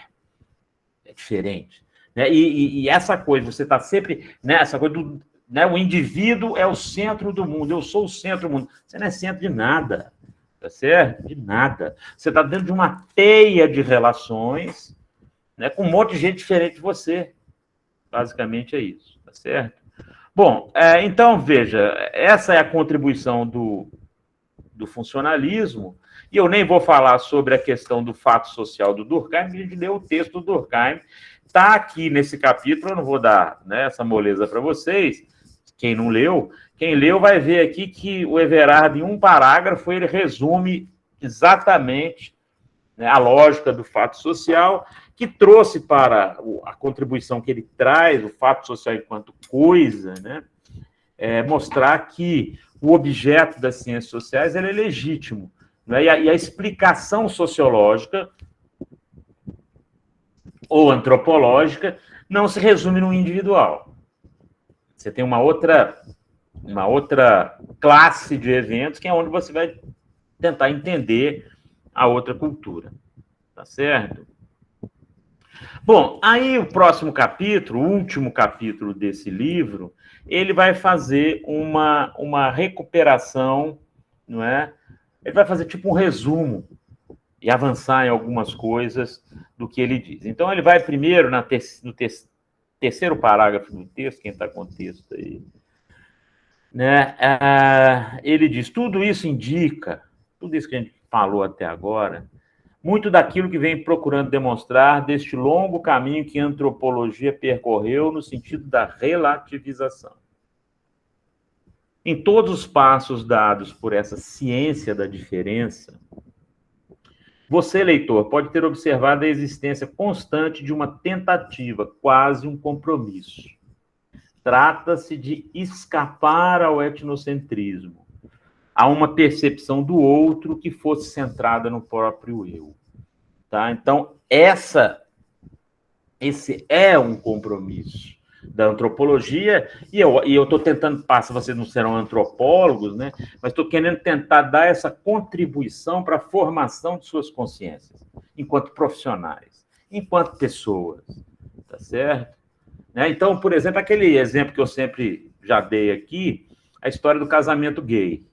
É diferente. Né? E essa coisa, você está sempre... Né, essa coisa do... Né, o indivíduo é o centro do mundo. Eu sou o centro do mundo. Você não é centro de nada. Tá certo? De nada. Você está dentro de uma teia de relações, né, com um monte de gente diferente de você. Basicamente é isso. Tá certo? Bom, então, veja, essa é a contribuição do funcionalismo, e eu nem vou falar sobre a questão do fato social do Durkheim, a gente leu o texto do Durkheim, está aqui nesse capítulo, eu não vou dar, né, essa moleza para vocês, quem não leu, quem leu vai ver aqui que o Everard, em um parágrafo, ele resume exatamente, né, a lógica do fato social, que trouxe para a contribuição que ele traz, o fato social enquanto coisa, né, mostrar que o objeto das ciências sociais ele é legítimo, né, e a explicação sociológica ou antropológica não se resume no individual. Você tem uma outra classe de eventos que é onde você vai tentar entender a outra cultura. Tá certo? Bom, aí o próximo capítulo, o último capítulo desse livro, ele vai fazer uma recuperação, não é? Ele vai fazer tipo um resumo e avançar em algumas coisas do que ele diz. Então, ele vai primeiro no terceiro parágrafo do texto, quem está com o texto aí, né? Ele diz, tudo isso indica, tudo isso que a gente falou até agora, muito daquilo que vem procurando demonstrar deste longo caminho que a antropologia percorreu no sentido da relativização. Em todos os passos dados por essa ciência da diferença, você, leitor, pode ter observado a existência constante de uma tentativa, quase um compromisso. Trata-se de escapar ao etnocentrismo, a uma percepção do outro que fosse centrada no próprio eu. Tá? Então, esse é um compromisso da antropologia, e eu estou tentando passar, vocês não serão antropólogos, né? Mas estou querendo tentar dar essa contribuição para a formação de suas consciências, enquanto profissionais, enquanto pessoas, tá certo? Né? Então, por exemplo, aquele exemplo que eu sempre já dei aqui, a história do casamento gay.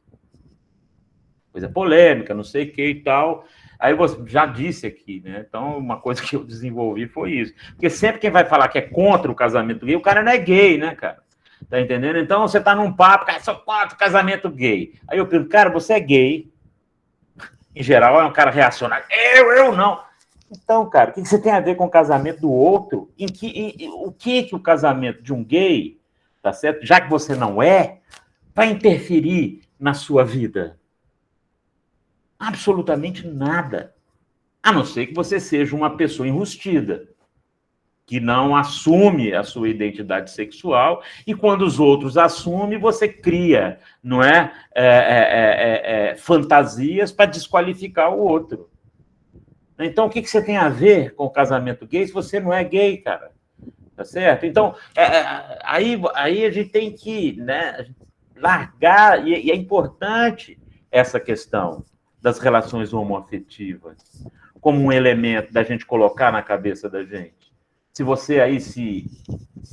Coisa polêmica, não sei o que e tal. Aí eu já disse aqui, né? Então, uma coisa que eu desenvolvi foi isso. Porque sempre quem vai falar que é contra o casamento gay, o cara não é gay, né, cara? Tá entendendo? Então, você tá num papo, cara, sou contra o casamento gay. Aí eu pergunto, cara, você é gay? Em geral, é um cara reacionário. Eu não. Então, cara, o que você tem a ver com o casamento do outro? O que o casamento de um gay, tá certo? Já que você não é, vai interferir na sua vida? Absolutamente nada. A não ser que você seja uma pessoa enrustida, que não assume a sua identidade sexual, e quando os outros assumem, você cria, não é? Fantasias para desqualificar o outro. Então, o que você tem a ver com o casamento gay se você não é gay, cara? Tá certo? Então, aí a gente tem que, né, largar, e é importante essa questão das relações homoafetivas como um elemento da gente colocar na cabeça da gente. Se você aí se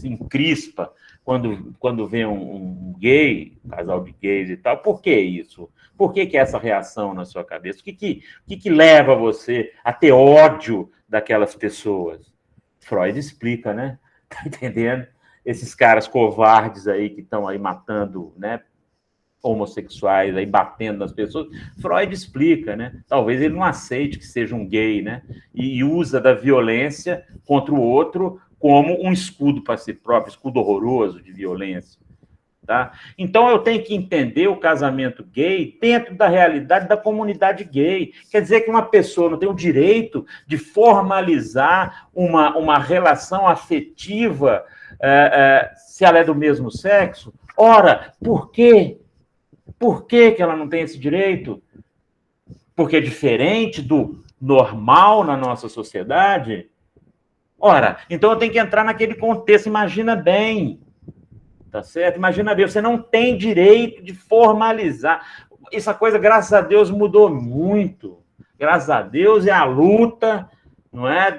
encrispa quando vê um gay, um casal de gays e tal, por que isso? Por que essa reação na sua cabeça? O que leva você a ter ódio daquelas pessoas? Freud explica, né? Tá entendendo? Esses caras covardes aí que estão aí matando, né, homossexuais, aí batendo nas pessoas, Freud explica, né? Talvez ele não aceite que seja um gay, né? E usa da violência contra o outro como um escudo para si próprio, escudo horroroso de violência. Tá? Então, eu tenho que entender o casamento gay dentro da realidade da comunidade gay. Quer dizer que uma pessoa não tem o direito de formalizar uma relação afetiva se ela é do mesmo sexo? Ora, por quê? Por que ela não tem esse direito? Porque é diferente do normal na nossa sociedade? Ora, então eu tenho que entrar naquele contexto, imagina bem, tá certo? Imagina bem, você não tem direito de formalizar. Essa coisa, graças a Deus, mudou muito. Graças a Deus, é a luta, não é,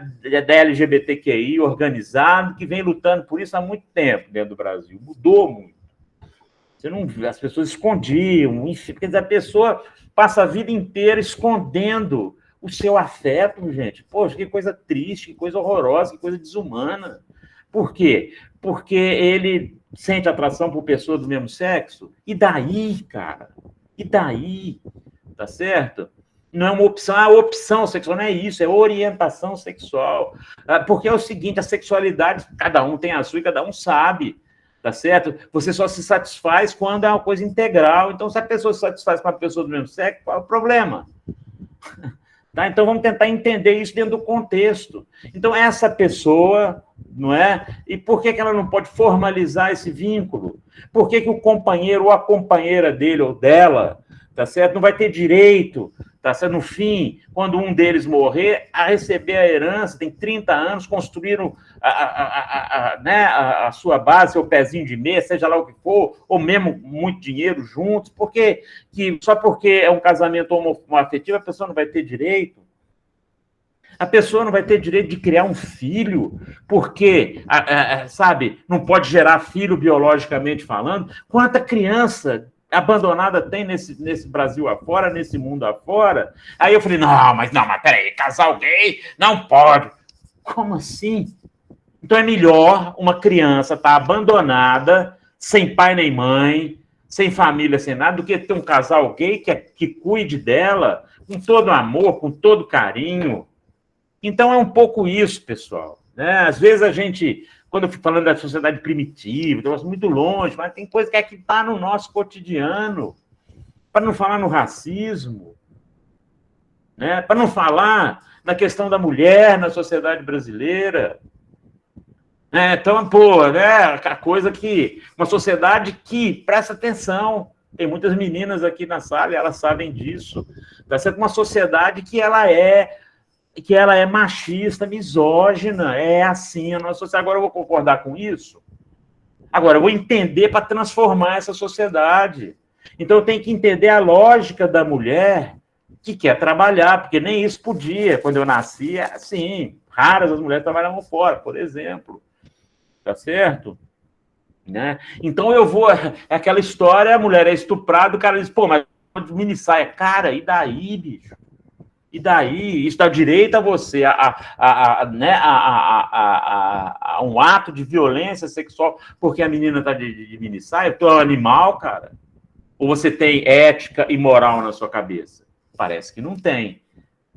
da LGBTQI organizado, que vem lutando por isso há muito tempo dentro do Brasil. Mudou muito. Você não, as pessoas escondiam, enfim, quer dizer, a pessoa passa a vida inteira escondendo o seu afeto, gente. Poxa, que coisa triste, que coisa horrorosa, que coisa desumana. Por quê? Porque ele sente atração por pessoas do mesmo sexo? E daí, cara? E daí? Tá certo? Não é uma opção, a opção sexual não é isso, é orientação sexual. Porque é o seguinte, a sexualidade, cada um tem a sua e cada um sabe. Tá certo? Você só se satisfaz quando é uma coisa integral. Então, se a pessoa se satisfaz com uma pessoa do mesmo sexo, qual é o problema? Tá? Então, vamos tentar entender isso dentro do contexto. Então, essa pessoa, não é? E por que ela não pode formalizar esse vínculo? Por que o companheiro ou a companheira dele ou dela, tá certo? Não vai ter direito, tá certo? No fim, quando um deles morrer, a receber a herança, tem 30 anos, construíram a sua base, seu pezinho de meia, seja lá o que for, ou mesmo muito dinheiro juntos, só porque é um casamento homoafetivo, a pessoa não vai ter direito. A pessoa não vai ter direito de criar um filho, porque, sabe, não pode gerar filho biologicamente falando. Quanta criança abandonada tem nesse Brasil afora, nesse mundo afora? Aí eu falei, mas peraí, casal gay não pode. Como assim? Então é melhor uma criança estar abandonada, sem pai nem mãe, sem família, sem nada, do que ter um casal gay que cuide dela com todo amor, com todo carinho. Então, é um pouco isso, pessoal. Né? Às vezes a gente, quando eu fico falando da sociedade primitiva, eu gosto muito longe, mas tem coisa que está no nosso cotidiano. Para não falar no racismo, né? Para não falar na questão da mulher na sociedade brasileira. Então, a coisa que... Uma sociedade que presta atenção. Tem muitas meninas aqui na sala e elas sabem disso. Tá certo? Uma sociedade que ela é machista, misógina, é assim a nossa sociedade. Agora eu vou concordar com isso? Agora eu vou entender para transformar essa sociedade. Então eu tenho que entender a lógica da mulher que quer trabalhar, porque nem isso podia. Quando eu nasci, assim, raras as mulheres trabalhavam fora, por exemplo. Tá certo? Né? Então eu vou... Aquela história, a mulher é estuprada, o cara diz, mas mini saia. Cara, e daí, bicho? E daí, isso dá direito a você a um ato de violência sexual porque a menina está de mini saia? Tu é um animal, cara? Ou você tem ética e moral na sua cabeça? Parece que não tem.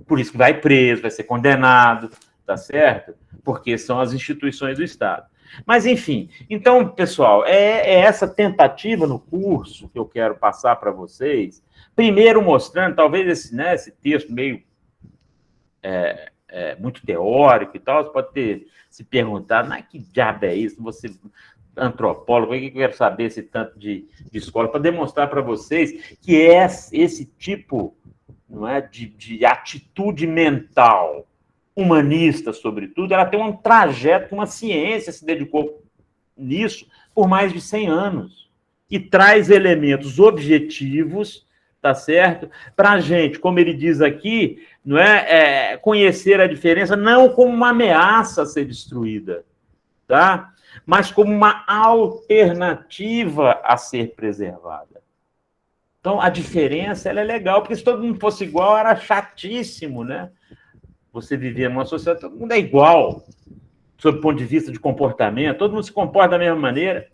Por isso que vai preso, vai ser condenado, tá certo? Porque são as instituições do Estado. Mas, enfim, então, pessoal, é essa tentativa no curso que eu quero passar para vocês. Primeiro mostrando, talvez esse texto meio muito teórico e tal, você pode ter se perguntado, que diabo é isso? Você, antropólogo, por que eu quero saber esse tanto de escola? Para demonstrar para vocês que esse tipo, não é, de atitude mental, humanista, sobretudo, ela tem um trajeto, uma ciência se dedicou nisso por mais de 100 anos e traz elementos objetivos, tá certo? Para a gente, como ele diz aqui, não conhecer a diferença não como uma ameaça a ser destruída, tá? Mas como uma alternativa a ser preservada. Então, a diferença ela é legal, porque se todo mundo fosse igual, era chatíssimo, né? Você vivia numa sociedade, todo mundo é igual, sob o ponto de vista de comportamento, todo mundo se comporta da mesma maneira.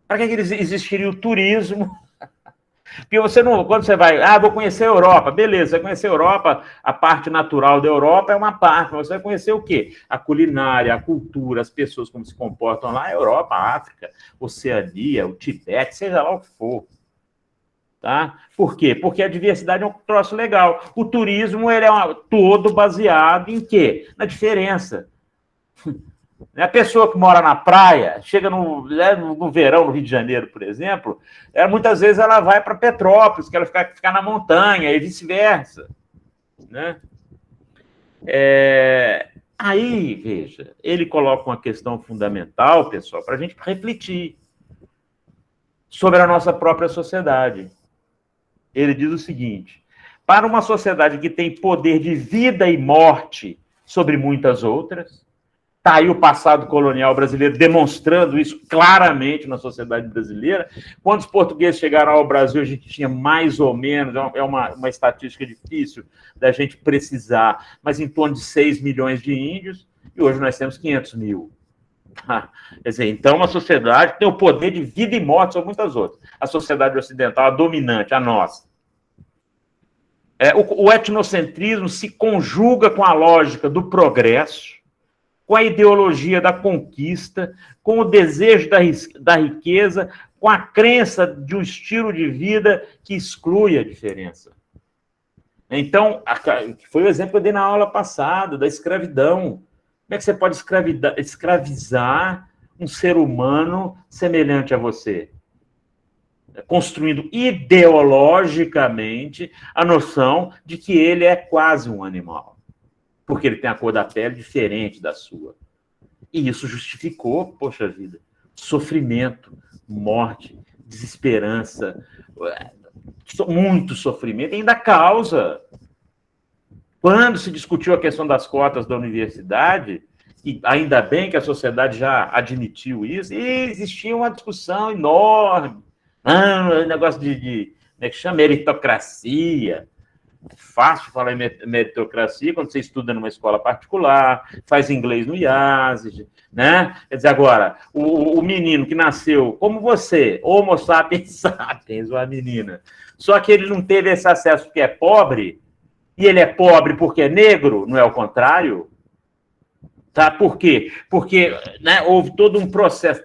Para que existiria o turismo? Porque você não, quando você vai, vou conhecer a Europa, beleza, você vai conhecer a Europa, a parte natural da Europa é uma parte, mas você vai conhecer o quê? A culinária, a cultura, as pessoas como se comportam lá, a Europa, a África, Oceania, o Tibete, seja lá o que for. Tá? Por quê? Porque a diversidade é um troço legal. O turismo ele é todo baseado em quê? Na diferença. A pessoa que mora na praia, chega no verão, no Rio de Janeiro, por exemplo, muitas vezes ela vai para Petrópolis, que ela ficar na montanha, e vice-versa. Né? Aí, veja, ele coloca uma questão fundamental, pessoal, para a gente refletir sobre a nossa própria sociedade. Ele diz o seguinte: para uma sociedade que tem poder de vida e morte sobre muitas outras, está aí o passado colonial brasileiro demonstrando isso claramente na sociedade brasileira. Quando os portugueses chegaram ao Brasil, a gente tinha mais ou menos, é uma estatística difícil da gente precisar, mas em torno de 6 milhões de índios, e hoje nós temos 500 mil. Quer dizer, então, uma sociedade que tem o poder de vida e morte sobre muitas outras. A sociedade ocidental, a dominante, a nossa. O etnocentrismo se conjuga com a lógica do progresso, com a ideologia da conquista, com o desejo da riqueza, com a crença de um estilo de vida que exclui a diferença. Então, foi o exemplo que eu dei na aula passada, da escravidão. Como é que você pode escravizar um ser humano semelhante a você? Construindo ideologicamente a noção de que ele é quase um animal, porque ele tem a cor da pele diferente da sua. E isso justificou, poxa vida, sofrimento, morte, desesperança, muito sofrimento, e ainda causa. Quando se discutiu a questão das cotas da universidade, e ainda bem que a sociedade já admitiu isso, e existia uma discussão enorme. Negócio de como é que chama? Meritocracia. É fácil falar em meritocracia quando você estuda numa escola particular, faz inglês no IASES, né? Quer dizer, agora, o menino que nasceu como você, homo sapiens sapiens, ou a menina, só que ele não teve esse acesso porque é pobre, e ele é pobre porque é negro, não é o contrário? Tá? Por quê? Porque, né, houve todo um processo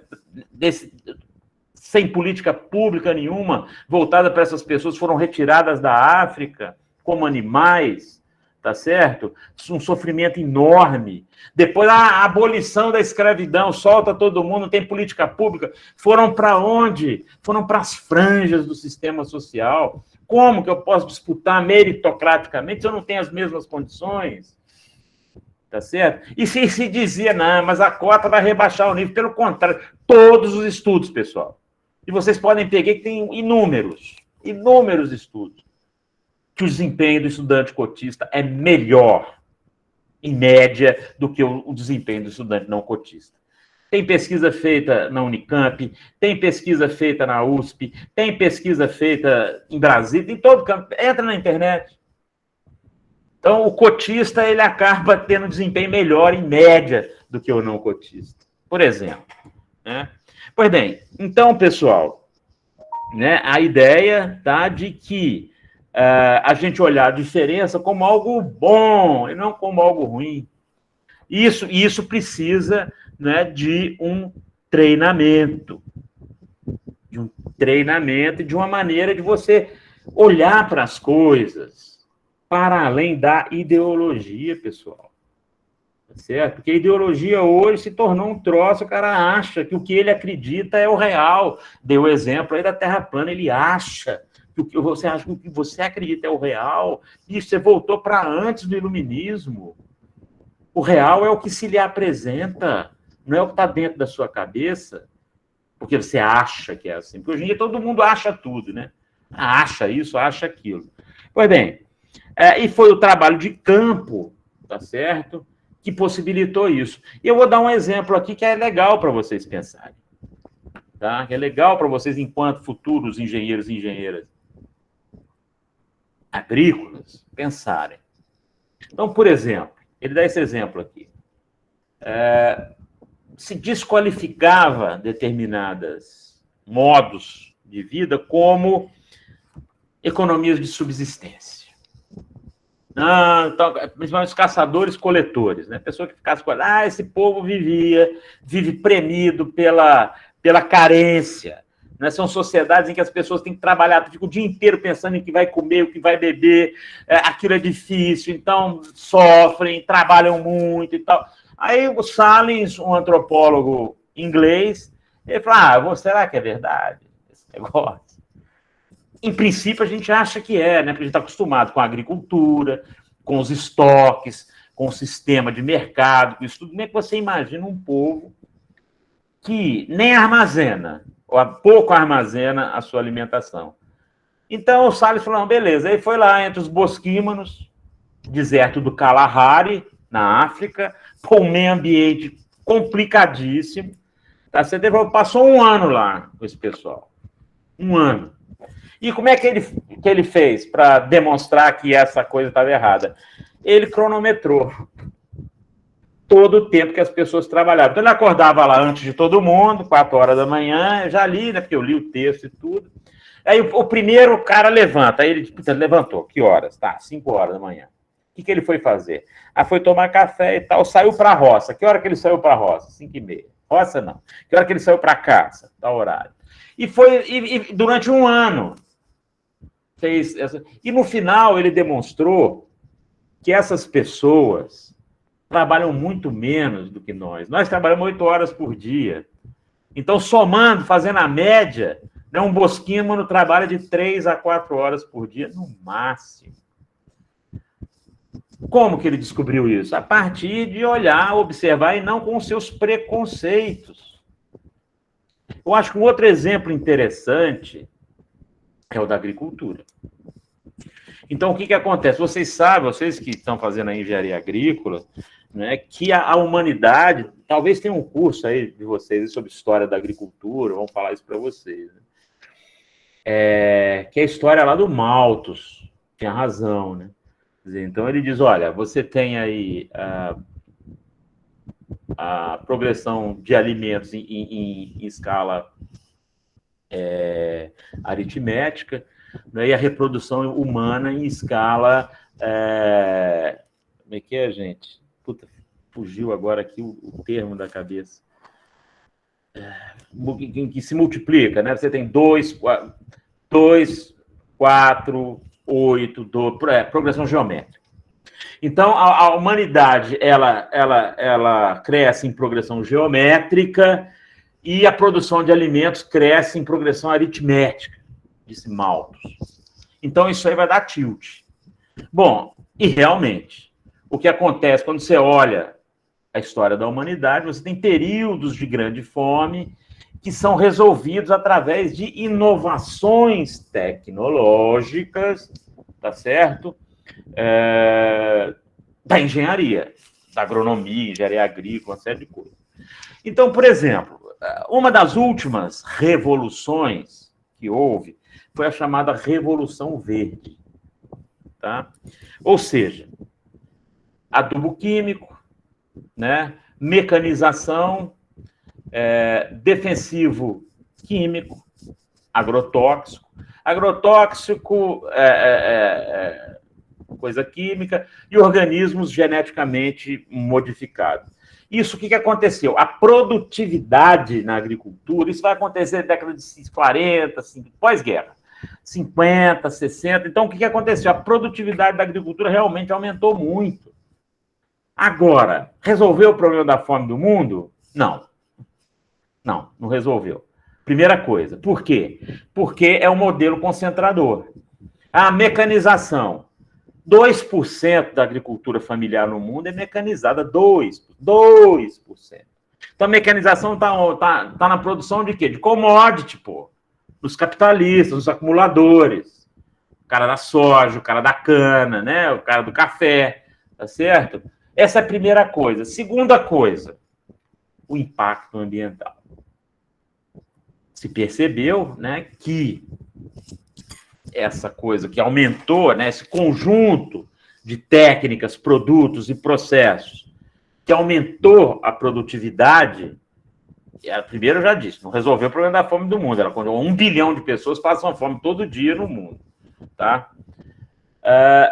sem política pública nenhuma voltada para essas pessoas, foram retiradas da África como animais, tá certo? Um sofrimento enorme. Depois, a abolição da escravidão, solta todo mundo, não tem política pública. Foram para onde? Foram para as franjas do sistema social. Como que eu posso disputar meritocraticamente se eu não tenho as mesmas condições? Tá certo? E se dizia, não, mas a cota vai rebaixar o nível. Pelo contrário, todos os estudos, pessoal. E vocês podem pegar que tem inúmeros estudos, que o desempenho do estudante cotista é melhor, em média, do que o desempenho do estudante não cotista. Tem pesquisa feita na Unicamp, tem pesquisa feita na USP, tem pesquisa feita em Brasília, em todo canto. Entra na internet. Então, o cotista, ele acaba tendo desempenho melhor, em média, do que o não cotista. Por exemplo, né? Pois bem, então, pessoal, né, a ideia tá, de que a gente olhar a diferença como algo bom e não como algo ruim. Isso precisa, né, de um treinamento. E de uma maneira de você olhar para as coisas para além da ideologia, pessoal. Certo? Porque a ideologia hoje se tornou um troço, o cara acha que o que ele acredita é o real. Deu o exemplo aí da Terra plana, ele acha que o que você acha que o que você acredita é o real, e você voltou para antes do iluminismo. O real é o que se lhe apresenta, não é o que está dentro da sua cabeça, porque você acha que é assim. Porque hoje em dia todo mundo acha tudo, né? Acha isso, acha aquilo. Pois bem, e foi o trabalho de campo, tá certo? Que possibilitou isso. E eu vou dar um exemplo aqui que é legal para vocês pensarem. Tá? Que é legal para vocês, enquanto futuros engenheiros e engenheiras agrícolas, pensarem. Então, por exemplo, ele dá esse exemplo aqui. Se desqualificava determinados modos de vida como economias de subsistência. Então, principalmente os caçadores-coletores, né? Pessoa que ficasse com esse povo vive premido pela carência. Né? São sociedades em que as pessoas têm que trabalhar, ficam o dia inteiro pensando em que vai comer, o que vai beber, aquilo é difícil, então sofrem, trabalham muito e tal. Aí o Salins, um antropólogo inglês, ele fala, será que é verdade esse negócio? Em princípio, a gente acha que é, né? Porque a gente está acostumado com a agricultura, com os estoques, com o sistema de mercado, com isso tudo. Como é que você imagina um povo que nem armazena, ou pouco armazena a sua alimentação? Então, o Salles falou, beleza. Aí foi lá entre os bosquímanos, deserto do Kalahari, na África, com um meio ambiente complicadíssimo. Tá? Você passou um ano lá com esse pessoal. Um ano. E como é que ele fez para demonstrar que essa coisa estava errada? Ele cronometrou todo o tempo que as pessoas trabalhavam. Então, ele acordava lá antes de todo mundo, 4 horas da manhã, eu já li, né, porque eu li o texto e tudo. Aí o primeiro cara levanta, aí ele levantou, que horas? Tá, 5 horas da manhã. O que ele foi fazer? Foi tomar café e tal, saiu para a roça. Que hora que ele saiu para a roça? 5h30. Roça não. Que hora que ele saiu para a caça? Tal horário. E foi durante um ano. E no final ele demonstrou que essas pessoas trabalham muito menos do que nós. Nós trabalhamos 8 horas por dia. Então, somando, fazendo a média, né, um bosquímano trabalha de 3 a 4 horas por dia, no máximo. Como que ele descobriu isso? A partir de olhar, observar e não com os seus preconceitos. Eu acho que um outro exemplo interessante é o da agricultura. Então, o que acontece? Vocês sabem, vocês que estão fazendo a engenharia agrícola, né, que a humanidade, talvez tenha um curso aí de vocês sobre história da agricultura, vamos falar isso para vocês, né? Que é a história lá do Malthus, tinha razão, né? Então, ele diz, olha, você tem aí a progressão de alimentos em escala aritmética, né, e a reprodução humana em escala... como é que é, gente? Puta, fugiu agora aqui o termo da cabeça. Que se multiplica, né? Você tem 2, 4, 8, 12, progressão geométrica. Então, a humanidade, ela cresce em progressão geométrica e a produção de alimentos cresce em progressão aritmética, disse Malthus. Então, isso aí vai dar tilt. Bom, e realmente, o que acontece quando você olha a história da humanidade, você tem períodos de grande fome que são resolvidos através de inovações tecnológicas, tá certo? Da engenharia, da agronomia, engenharia agrícola, uma série de coisas. Então, por exemplo, uma das últimas revoluções que houve foi a chamada Revolução Verde, tá? Ou seja, adubo químico, né? Mecanização, defensivo químico, agrotóxico. Agrotóxico, coisa química, e organismos geneticamente modificados. Isso, o que aconteceu? A produtividade na agricultura, isso vai acontecer na década de 40, pós-guerra, 50, 60. Então, o que aconteceu? A produtividade da agricultura realmente aumentou muito. Agora, resolveu o problema da fome do mundo? Não. Não resolveu. Primeira coisa. Por quê? Porque é um modelo concentrador. A mecanização. 2% da agricultura familiar no mundo é mecanizada. 2%. Então, a mecanização está na produção de quê? De commodity, pô. Dos capitalistas, dos acumuladores. O cara da soja, o cara da cana, né? O cara do café. Tá certo? Essa é a primeira coisa. Segunda coisa, o impacto ambiental. Se percebeu, né, que essa coisa que aumentou, né, esse conjunto de técnicas, produtos e processos que aumentou a produtividade, primeiro eu já disse, não resolveu o problema da fome do mundo, ela quando 1 bilhão de pessoas passam fome todo dia no mundo, tá?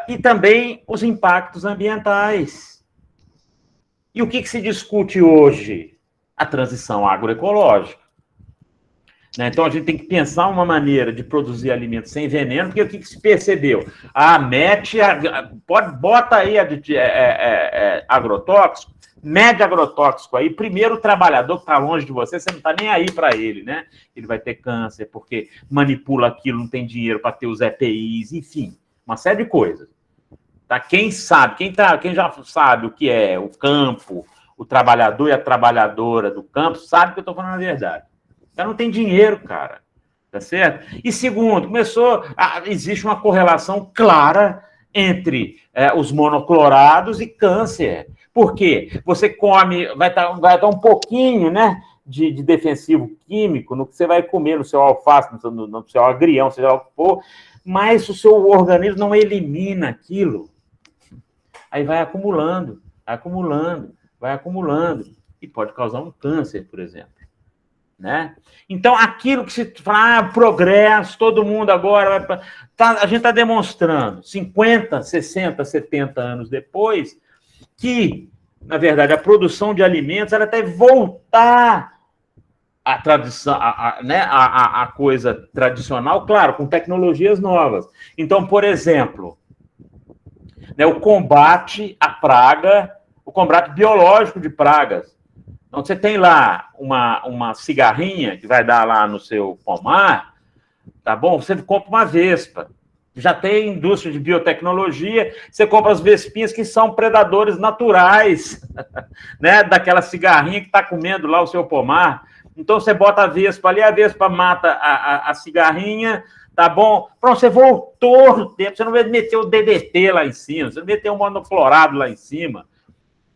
E também os impactos ambientais. E o que se discute hoje? A transição agroecológica. Então, a gente tem que pensar uma maneira de produzir alimentos sem veneno, porque o que se percebeu? Bota aí agrotóxico, mede agrotóxico aí, primeiro o trabalhador que está longe de você não está nem aí para ele, né? Ele vai ter câncer, porque manipula aquilo, não tem dinheiro para ter os EPIs, enfim, uma série de coisas. Tá? Quem já sabe o que é o campo, o trabalhador e a trabalhadora do campo, sabe que eu estou falando a verdade. Ela não tem dinheiro, cara. Tá certo? E segundo, existe uma correlação clara entre os monoclorados e câncer. Por quê? Você come, vai dar um pouquinho, né, de defensivo químico no que você vai comer, no seu alface, no seu agrião, seja lá o que for, mas o seu organismo não elimina aquilo. Aí vai acumulando, e pode causar um câncer, por exemplo. Né? Então, aquilo que se fala, progresso, todo mundo agora... a gente está demonstrando, 50, 60, 70 anos depois, que, na verdade, a produção de alimentos ela deve voltar a tradição, né, a coisa tradicional, claro, com tecnologias novas. Então, por exemplo, né, o combate à praga, o combate biológico de pragas. Então, você tem lá uma cigarrinha que vai dar lá no seu pomar, tá bom? Você compra uma vespa. Já tem indústria de biotecnologia, você compra as vespinhas que são predadores naturais, né, daquela cigarrinha que está comendo lá o seu pomar. Então, você bota a vespa ali, a vespa mata a cigarrinha, tá bom? Pronto, você voltou no tempo, você não vai meter o DDT lá em cima, você não vai meter o monoclorado lá em cima,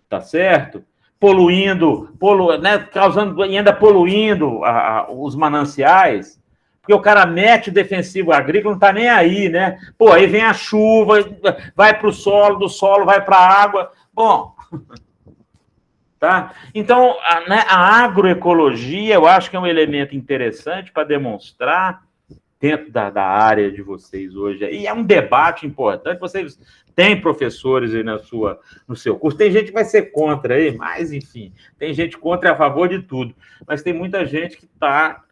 tá certo? Poluindo, né, causando, e ainda poluindo os mananciais. Porque o cara mete o defensivo agrícola, não está nem aí, né? Pô, aí vem a chuva, vai para o solo, do solo vai para a água. Bom, tá? Então, né, a agroecologia, eu acho que é um elemento interessante para demonstrar dentro da área de vocês hoje. E é um debate importante. Vocês têm professores aí no seu curso. Tem gente que vai ser contra aí, mas, enfim, tem gente contra e a favor de tudo. Mas tem muita gente que está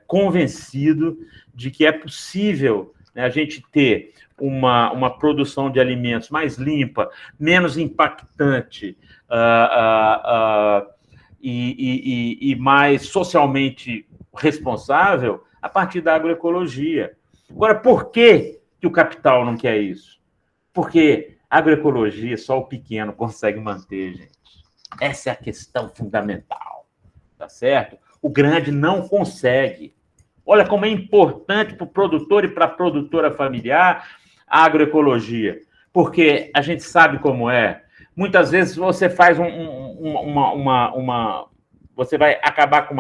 convencido de que é possível, né, a gente ter uma produção de alimentos mais limpa, menos impactante e mais socialmente responsável a partir da agroecologia. Agora, por que o capital não quer isso? Porque a agroecologia só o pequeno consegue manter, gente. Essa é a questão fundamental, tá certo? O grande não consegue. Olha como é importante para o produtor e para a produtora familiar a agroecologia, porque a gente sabe como é. Muitas vezes você faz você vai acabar com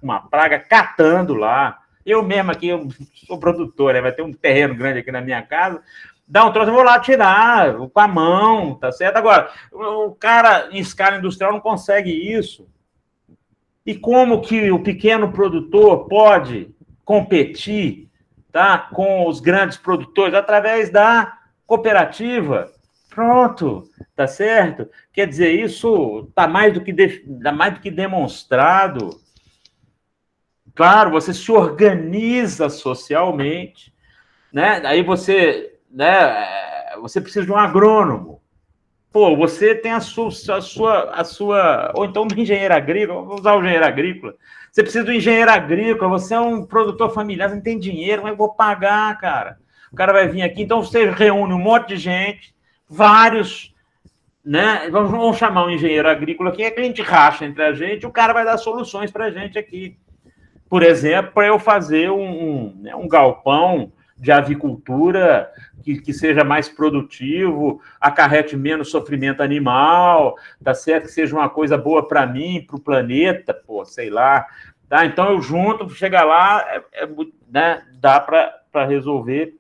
uma praga catando lá. Eu mesmo aqui, eu sou produtor, né? Vai ter um terreno grande aqui na minha casa, dá um troço, eu vou lá tirar com a mão, tá certo? Agora, o cara em escala industrial não consegue isso. E como que o pequeno produtor pode competir, tá, com os grandes produtores? Através da cooperativa. Pronto, tá certo? Quer dizer, isso está mais do que demonstrado. Claro, você se organiza socialmente, né? Aí você precisa de um agrônomo. Pô, você tem a sua, ou então um engenheiro agrícola, vou usar o engenheiro agrícola. Você precisa do engenheiro agrícola, você é um produtor familiar, você não tem dinheiro, mas eu vou pagar, cara. O cara vai vir aqui, então você reúne um monte de gente, vários, né? Vamos chamar um engenheiro agrícola aqui, é que a gente racha entre a gente, o cara vai dar soluções para a gente aqui. Por exemplo, para eu fazer um galpão de avicultura que seja mais produtivo, acarrete menos sofrimento animal, tá certo? Que seja uma coisa boa para mim, para o planeta, pô, sei lá. Tá? Então, eu junto, chega lá, né, dá para resolver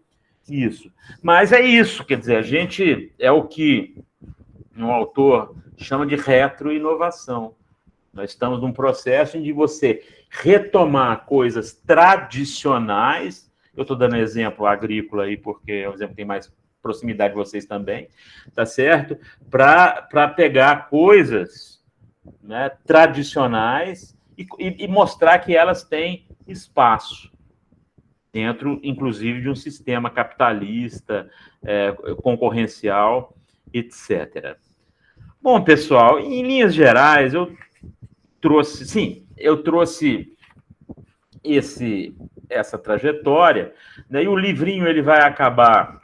isso. Mas é isso, quer dizer, a gente é o que um autor chama de retroinovação. Nós estamos num processo em que você retomar coisas tradicionais. Eu estou dando exemplo agrícola aí, porque é um exemplo que tem mais proximidade de vocês também, tá certo? Para pegar coisas, né, tradicionais e mostrar que elas têm espaço dentro, inclusive, de um sistema capitalista, concorrencial, etc. Bom, pessoal, em linhas gerais, eu trouxe essa trajetória, né? E o livrinho ele vai acabar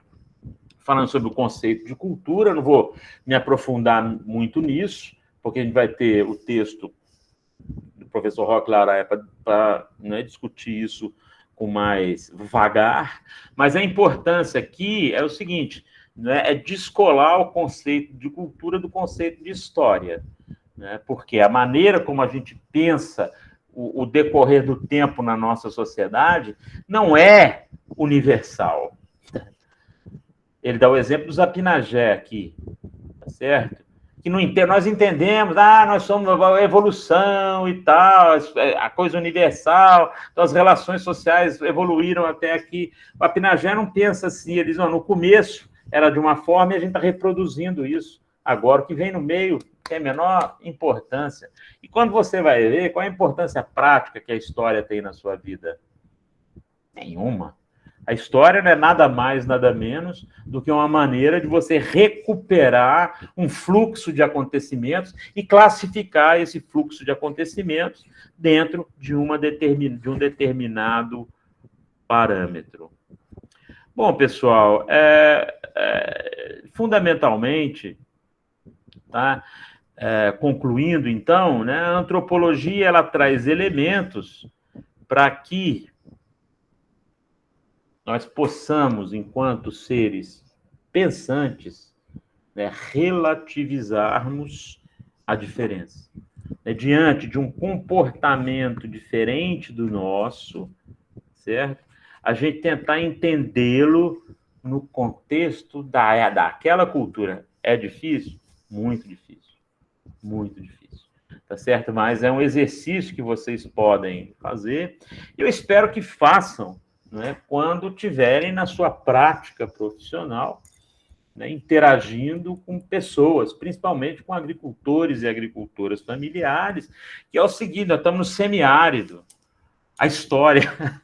falando sobre o conceito de cultura. Eu não vou me aprofundar muito nisso, porque a gente vai ter o texto do professor Roque Laraia para, né, discutir isso com mais vagar, mas a importância aqui é o seguinte, né, é descolar o conceito de cultura do conceito de história, né, porque a maneira como a gente pensa o decorrer do tempo na nossa sociedade não é universal. Ele dá o exemplo do Zapinagé aqui, tá certo? Que nós entendemos, nós somos a evolução e tal, a coisa universal, então as relações sociais evoluíram até aqui. O Zapinagé não pensa assim, ele diz, no começo era de uma forma e a gente está reproduzindo isso. Agora, o que vem no meio tem a menor importância. E quando você vai ver, qual a importância prática que a história tem na sua vida? Nenhuma. A história não é nada mais, nada menos do que uma maneira de você recuperar um fluxo de acontecimentos e classificar esse fluxo de acontecimentos dentro de um determinado parâmetro. Bom, pessoal, fundamentalmente, tá? Concluindo, então, né, a antropologia ela traz elementos para que nós possamos, enquanto seres pensantes, né, relativizarmos a diferença. Diante de um comportamento diferente do nosso, certo? A gente tentar entendê-lo no contexto daquela cultura. É difícil? Muito difícil. Muito difícil. Tá certo? Mas é um exercício que vocês podem fazer. Eu espero que façam, né, quando tiverem na sua prática profissional, né, interagindo com pessoas, principalmente com agricultores e agricultoras familiares, que é o seguinte, nós estamos no semiárido. A história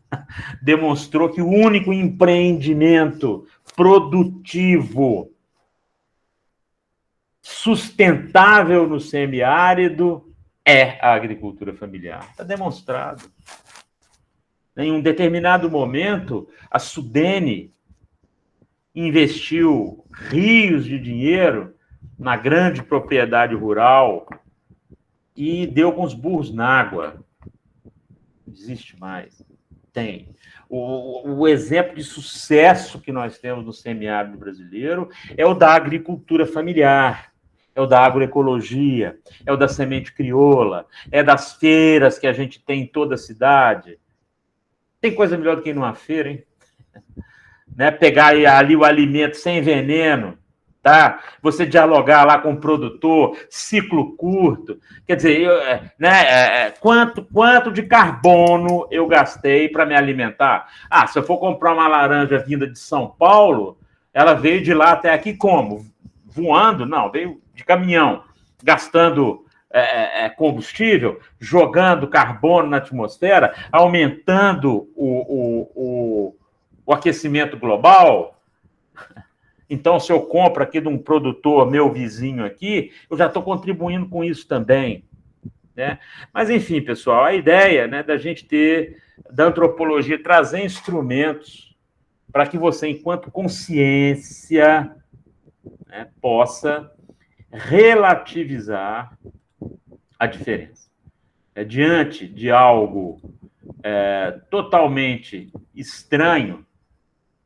demonstrou que o único empreendimento produtivo sustentável no semiárido é a agricultura familiar. Está demonstrado. Em um determinado momento, a Sudene investiu rios de dinheiro na grande propriedade rural e deu com os burros na água. Não existe mais. Tem. O exemplo de sucesso que nós temos no semiárido brasileiro é o da agricultura familiar, é o da agroecologia, é o da semente crioula, é das feiras que a gente tem em toda a cidade. Tem coisa melhor do que ir numa feira, hein? Né? Pegar ali o alimento sem veneno, tá? Você dialogar lá com o produtor, ciclo curto. Quer dizer, quanto de carbono eu gastei para me alimentar? Ah, se eu for comprar uma laranja vinda de São Paulo, ela veio de lá até aqui como? Voando? Não, veio de caminhão, gastando combustível, jogando carbono na atmosfera, aumentando o aquecimento global. Então, se eu compro aqui de um produtor, meu vizinho aqui, eu já estou contribuindo com isso também. Né? Mas, enfim, pessoal, a ideia, né, da gente da antropologia, trazer instrumentos para que você, enquanto consciência, né, possa relativizar a diferença. Diante de algo totalmente estranho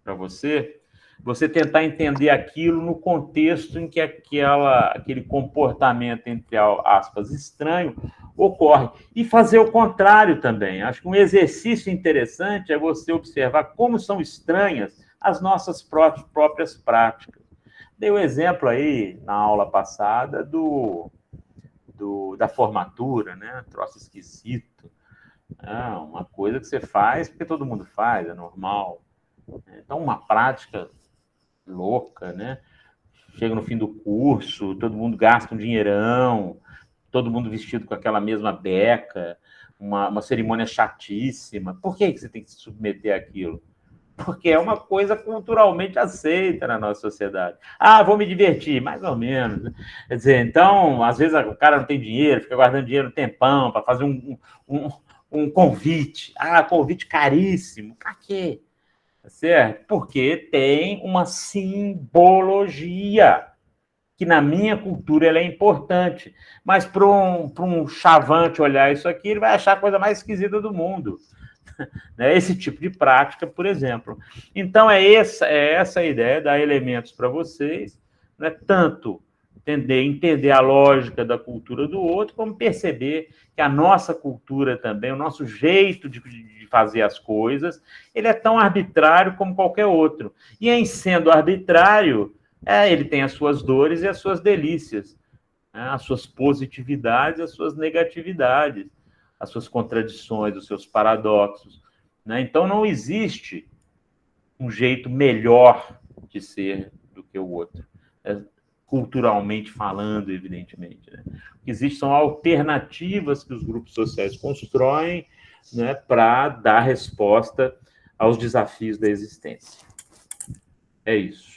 para você tentar entender aquilo no contexto em que aquele comportamento, entre aspas, estranho, ocorre. E fazer o contrário também. Acho que um exercício interessante é você observar como são estranhas as nossas próprias práticas. Dei o exemplo aí, na aula passada, da formatura, né? Troço esquisito. Uma coisa que você faz porque todo mundo faz, é normal. Então, uma prática louca, né? Chega no fim do curso, todo mundo gasta um dinheirão, todo mundo vestido com aquela mesma beca, uma cerimônia chatíssima. Por que você tem que se submeter àquilo? Porque é uma coisa culturalmente aceita na nossa sociedade. Ah, vou me divertir, mais ou menos. Quer dizer, então, às vezes o cara não tem dinheiro, fica guardando dinheiro um tempão para fazer um convite. Ah, convite caríssimo. Para quê? Certo? Porque tem uma simbologia que na minha cultura ela é importante, mas para um chavante olhar isso aqui, ele vai achar a coisa mais esquisita do mundo. Esse tipo de prática, por exemplo. Então, é essa a ideia, dar elementos para vocês, né? Tanto entender a lógica da cultura do outro, como perceber que a nossa cultura também, o nosso jeito de fazer as coisas, ele é tão arbitrário como qualquer outro. E em sendo arbitrário, ele tem as suas dores e as suas delícias, né? As suas positividades e as suas negatividades, as suas contradições, os seus paradoxos. Né? Então, não existe um jeito melhor de ser do que o outro. culturalmente falando, evidentemente. Né? O que existe são alternativas que os grupos sociais constroem, né, para dar resposta aos desafios da existência. É isso.